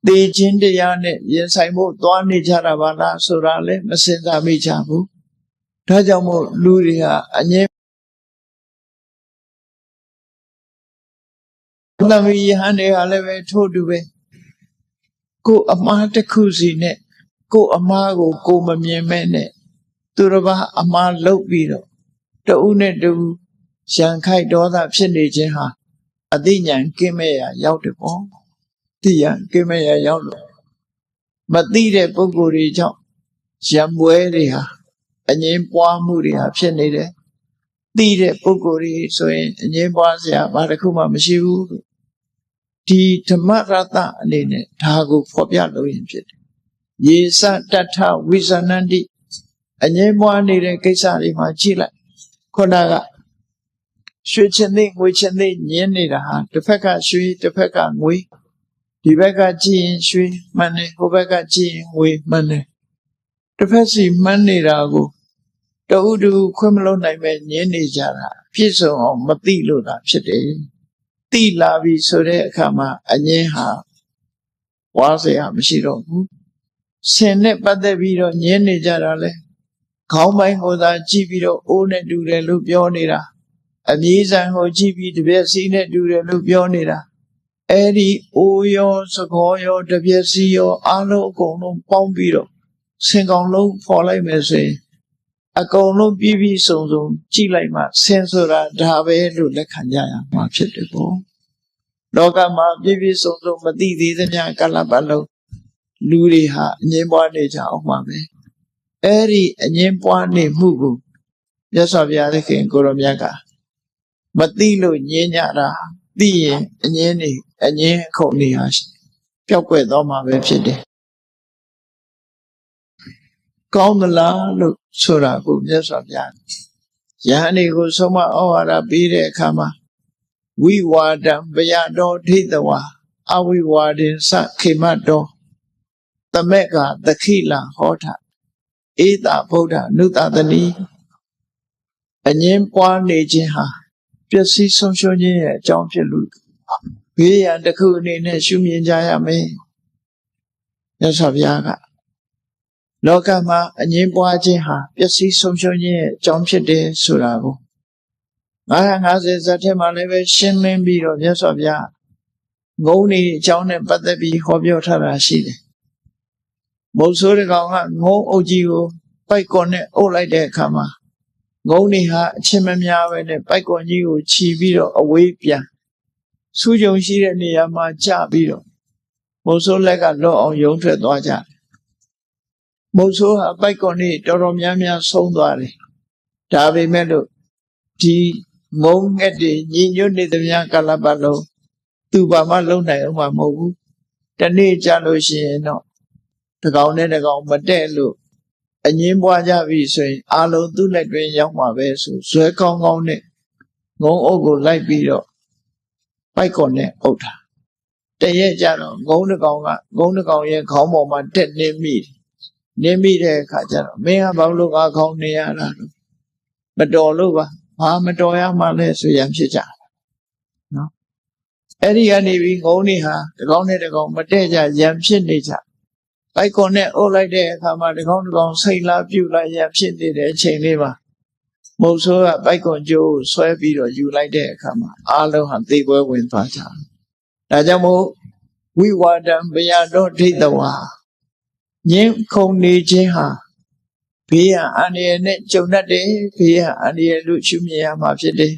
The Jindayane, yes, I moved one Nijarabala, Surale, Masinda Mijabu, Tajamo, Luria, and Yem Lami Hane Aleve told you, go a Mata Cusine, go a Mago, go Mamie Turaba, a man Lopiro, the Une do Shankai Doda Psinijaha, Adinyan Kimea Yautipo. Tia, give me a yellow. But the Poguri jump. Jambueria. And Yempoa Muria, Penede. The Poguri, so in Yemboasia, Barakuma Mashiu. Ti Tamarata Nene, Tago Fobialo in Pit. Yesa Tata Wizanandi. And Yemboa Nede Kesari Machila. Konaga. Switching which and then Yenida, the Pekka Shui, the Pekka we. The Becca Jean Shui, money, Obeka Jean, we money. The Pessy money rago. The Udu criminal nightmare Yeni Jara, Piso on Matilo Lapsede. Ti Lavi Sore Kama, Anyeha. Was a Amshiro. Send it but the video Yeni Jarale. How my Hoda Gibido own it do the Lupionira. And these and Ho Gibi to be seen it do the Lupionira. Eri Oyo Sagoyo Debiasio Alo Gono Pompiro Singong Low for like me say a Gono Bibi Sozo Chilima Sensora Dave Lula Kanyaya Machetico Logama Bibi Sozo Madidi the Yakalabalo Luriha Nyemwaneja Omame Eri and Yemwane Mugu Yes of Yadaki Goromiaga Matilo Nyanyara Di and Yeni. And ye call me as Pioque Doma Vepside. Call the la look Sura, yes of Yan. Yani go soma ora bide kama. We ward them Bayado Tidawa. Are we ward in Sakimado? The Mega, the Kila, Hota. Ida Boda, Nuta the knee. And Yem Pwan Nejiha. Just see some shony, John Luke. We and the Kuni Shumi Jayame. Yes, of Yaga. Lokama and Yimboajiha, Yasi Somshoni, Jomshide Surago. I has a Temaleve Shinmin Biro, yes of Ya. Goni, John and Patabi, Hobio Tarashide. မုတ်ဆိုးတကောင်ကငုံအုပ်ကြီးကိုပိုက်ကွန်နဲ့အုပ်လိုက်တဲ့အခါမှာငုံနေဟာအချင်းမများပဲနဲ့ပိုက်ကွန်ကြီးကိုခြီးပြီးတော့အဝေးပြန်စူးကြုံရှိတဲ့နေရာမှာကျပြီးတော့မုတ်ဆိုးလက်ကလွတ်အောင်ယုံထွက်သွားကြတယ်မုတ်ဆိုးဟာပိုက်ကွန်နေတော်တော်များများဆုံးသွားတယ်ဒါပေမဲ့လို့ဒီငုံငှက်တွေညီညွတ်နေသမျှကာလပတ်လုံးသူဘာမှလုံနိုင်အောင်မဟုတ်ဘူးတနေ့ကြလို့ရှိရင်တော့တကောင်နဲ့တကောင်မတဲ့လို့အငင်းပွားကြပြီဆိုရင်အာလုံးသူ့လက်တွင်ရောက်မှာပဲဆိုဇွဲကောင်းကောင်းနဲ့ငုံအုပ်ကိုလိုက်ပြီးတော့ပိုက်ကွန်နဲ့အုပ်တာတရက်ကြတော့ငုံတကောင်ရဲ့ခေါင်းပေါ်မှာတက်နေမိတဲ့အခါကျတော့မင်းကဘာလို့ခေါင်းနေရတာမတော်လို့ပါဘာမတော်ရမှလဲဆိုရန်ဖြစ်ကြနော်အဲ့ဒီကနေပြီးငုံနေဟာတကောင်နဲ့တကောင်မတဲ့ကြရန်ဖြစ်နေကြပိုက်ကွန်နဲ့အုပ်လိုက်တဲ့အခါမှာတကောင်စိတ်လားပြုတ်လိုက်ရန်ဖြစ်နေတဲ့အချိန်လေးမှာမုတ်ဆိုးကပိုက်ကွန်ကျိုးကိုဆွဲပြီးတော့ယူလိုက်တဲ့အခါမှာအားလုံးဟာသေပွဲဝင်သွားကြဒါကြောင့်မို့ဝိဝါဒံဘယတော်ဒိဋ္ဌဝါငင်းခုန်နေခြင်းဟာဘေးရန်အန္တရာယ်နဲ့ကြုံတတ်တယ်ဘေးရန်အန္တရာယ်လို့ရှုမြင်ရမှာဖြစ်တယ်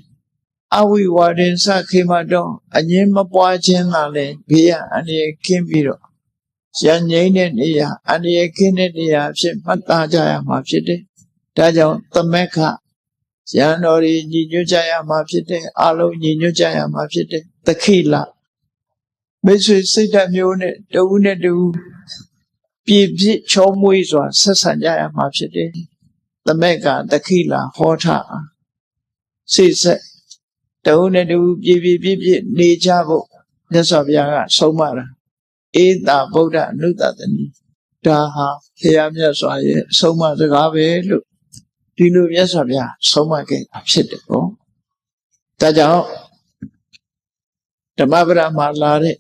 အဝိဝါဒင်စခေမတော်အငင်းမပွားခြင်းသာလဲဘေးရန်အန္တရာယ်ကင်းပြီးတော့ရန်ငိမ့်တဲ့နေရာအန္တရာယ်ကင်းတဲ့နေရာဖြစ်မှတ်သားကြရမှာဖြစ်တယ်ဒါကြောင့်သမက္ခရန်တော်ကြီးညီညွတ်ကြရမှာဖြစ်တယ်အလုံးညီညွတ်ကြရမှာဖြစ်တယ်သခိလမိတ်ဆွေစိတ်ဓာတ်မျိုးနဲ့တဦးနဲ့တဦးပြည့်ပြည့်ချောမွေးစွာဆက်ဆံကြရမှာဖြစ်တယ်သမက္ခသခိလဟောထစိတ်ဆက်တဦးနဲ့တဦးပြည့်ပြည့်နေကြဖို့မြတ်စွာဘုရားကဆုံးမတာဧတာဗုဒ္ဓအနုတ္တတနိဒါဟာဘုရားမြတ်စွာရဲ့ဆုံးမစကားပဲလို့ဒီလိုမြတ်စွာဘုရားဆုံးမခဲ့တာဖြစ်တယ်ပေါ့ဒါကြောင့်ဓမ္မပဒမှာလာတဲ့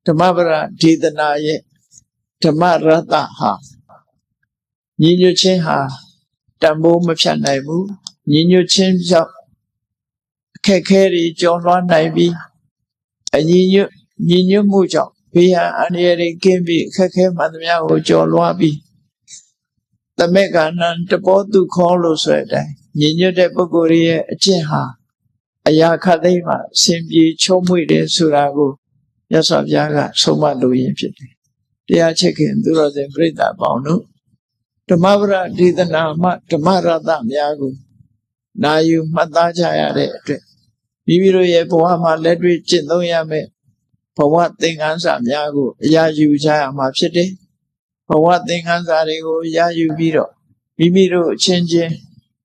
ဓမ္မပဒဒေသနာရဲ့ဓမ္မရတ္တဟာညီညွတ်ခြင်းဟာတန်ဖိုးမဖြတ်နိုင်ဘူးညီညွတ်ခြင်းကြောင့်အခက်ခဲတွေကျော်လွှားနိုင်ပြီးအညီညွတ်မှုကြောင့်ဘေးရန်အန္တရာယ်တွေကင်းပြီးအခက်ခဲမှန်သမျှကိုကျော်လွှားပြီးသမက္ကနံတဘောတုခောလို့ဆိုတဲ့အတိုင်းညီညွတ်တဲ့ပုဂ္ဂိုလ်ရဲ့အကျင့်ဟာအရာခတ်သိမ်းမှာအစဉ်ပြေချုံးမွေ့တယ်ဆိုတာကိုမြတ်စွာဘုရားကဆုံးမလိုရင်းဖြစ်တယ်တရားချစ်ခင်သူတော်စင်ပြိဿပေါင်းတို့ဓမ္မပဒဒေသနာမှဓမ္မရတ္တများကိုနာယူမှတ်သားကြရတဲ့အတွက်မိမိတို့ရဲ့ဘဝမှာလက်တွေ့ကျင့်သုံးရမယ်ဘဝသင်္ကန်းစာများကိုအရာယူကြရမှာဖြစ်တယ်ဘဝသင်္ကန်းစာတွေကိုရယူပြီးတော့မိမိတို့အချင်းချင်း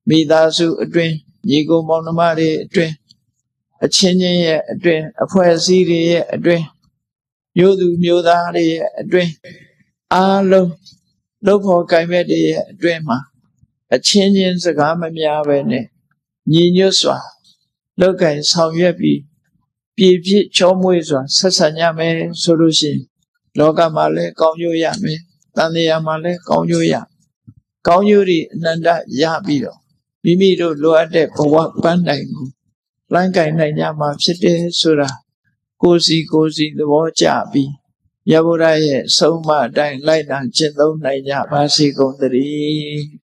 မိသားစုအတွင်းညီကိုမောင်နှမတွေအတွင်းအချင်းချင်းရဲ့အတွင်းအဖွဲ့အစည်းတွေရဲ့အတွင်းမျိုးသူမျိုးသားတွေရဲ့အတွင်းအားလုံးလုပ်ဖို့ကိုင်မဲ့တွေရဲ့အတွင်းမှာအချင်းချင်းစကားမများပဲနဲ့ညီညွတ်စွာလုပ်ကိုင်ဆောင်ရွက်ပြီးပြည့်ပြည့်ချောမွေ့စွာဆက်ဆံရမယ်ဆိုလို့ရှိရင်လောကမှာလည်းကောင်းကျိုးရမယ်တန်တရားမှာလည်းကောင်းကျိုးရကောင်းကျိုးတွေအနန္တရပြီးတော့မိမိတို့လိုအပ်တဲ့ဘဝပန်းတိုင်ကိုလမ်းကင်နိုင်ကြမှာဖြစ်တယ်ဆိုတာကိုယ်စီသဘောကျပြီးမြတ်ဗုဒ္ဓရဲ့ဆုံးမအတိုင်းလိုက်နာကျင့်သုံးနိုင်ကြပါစေကုန်သတည်း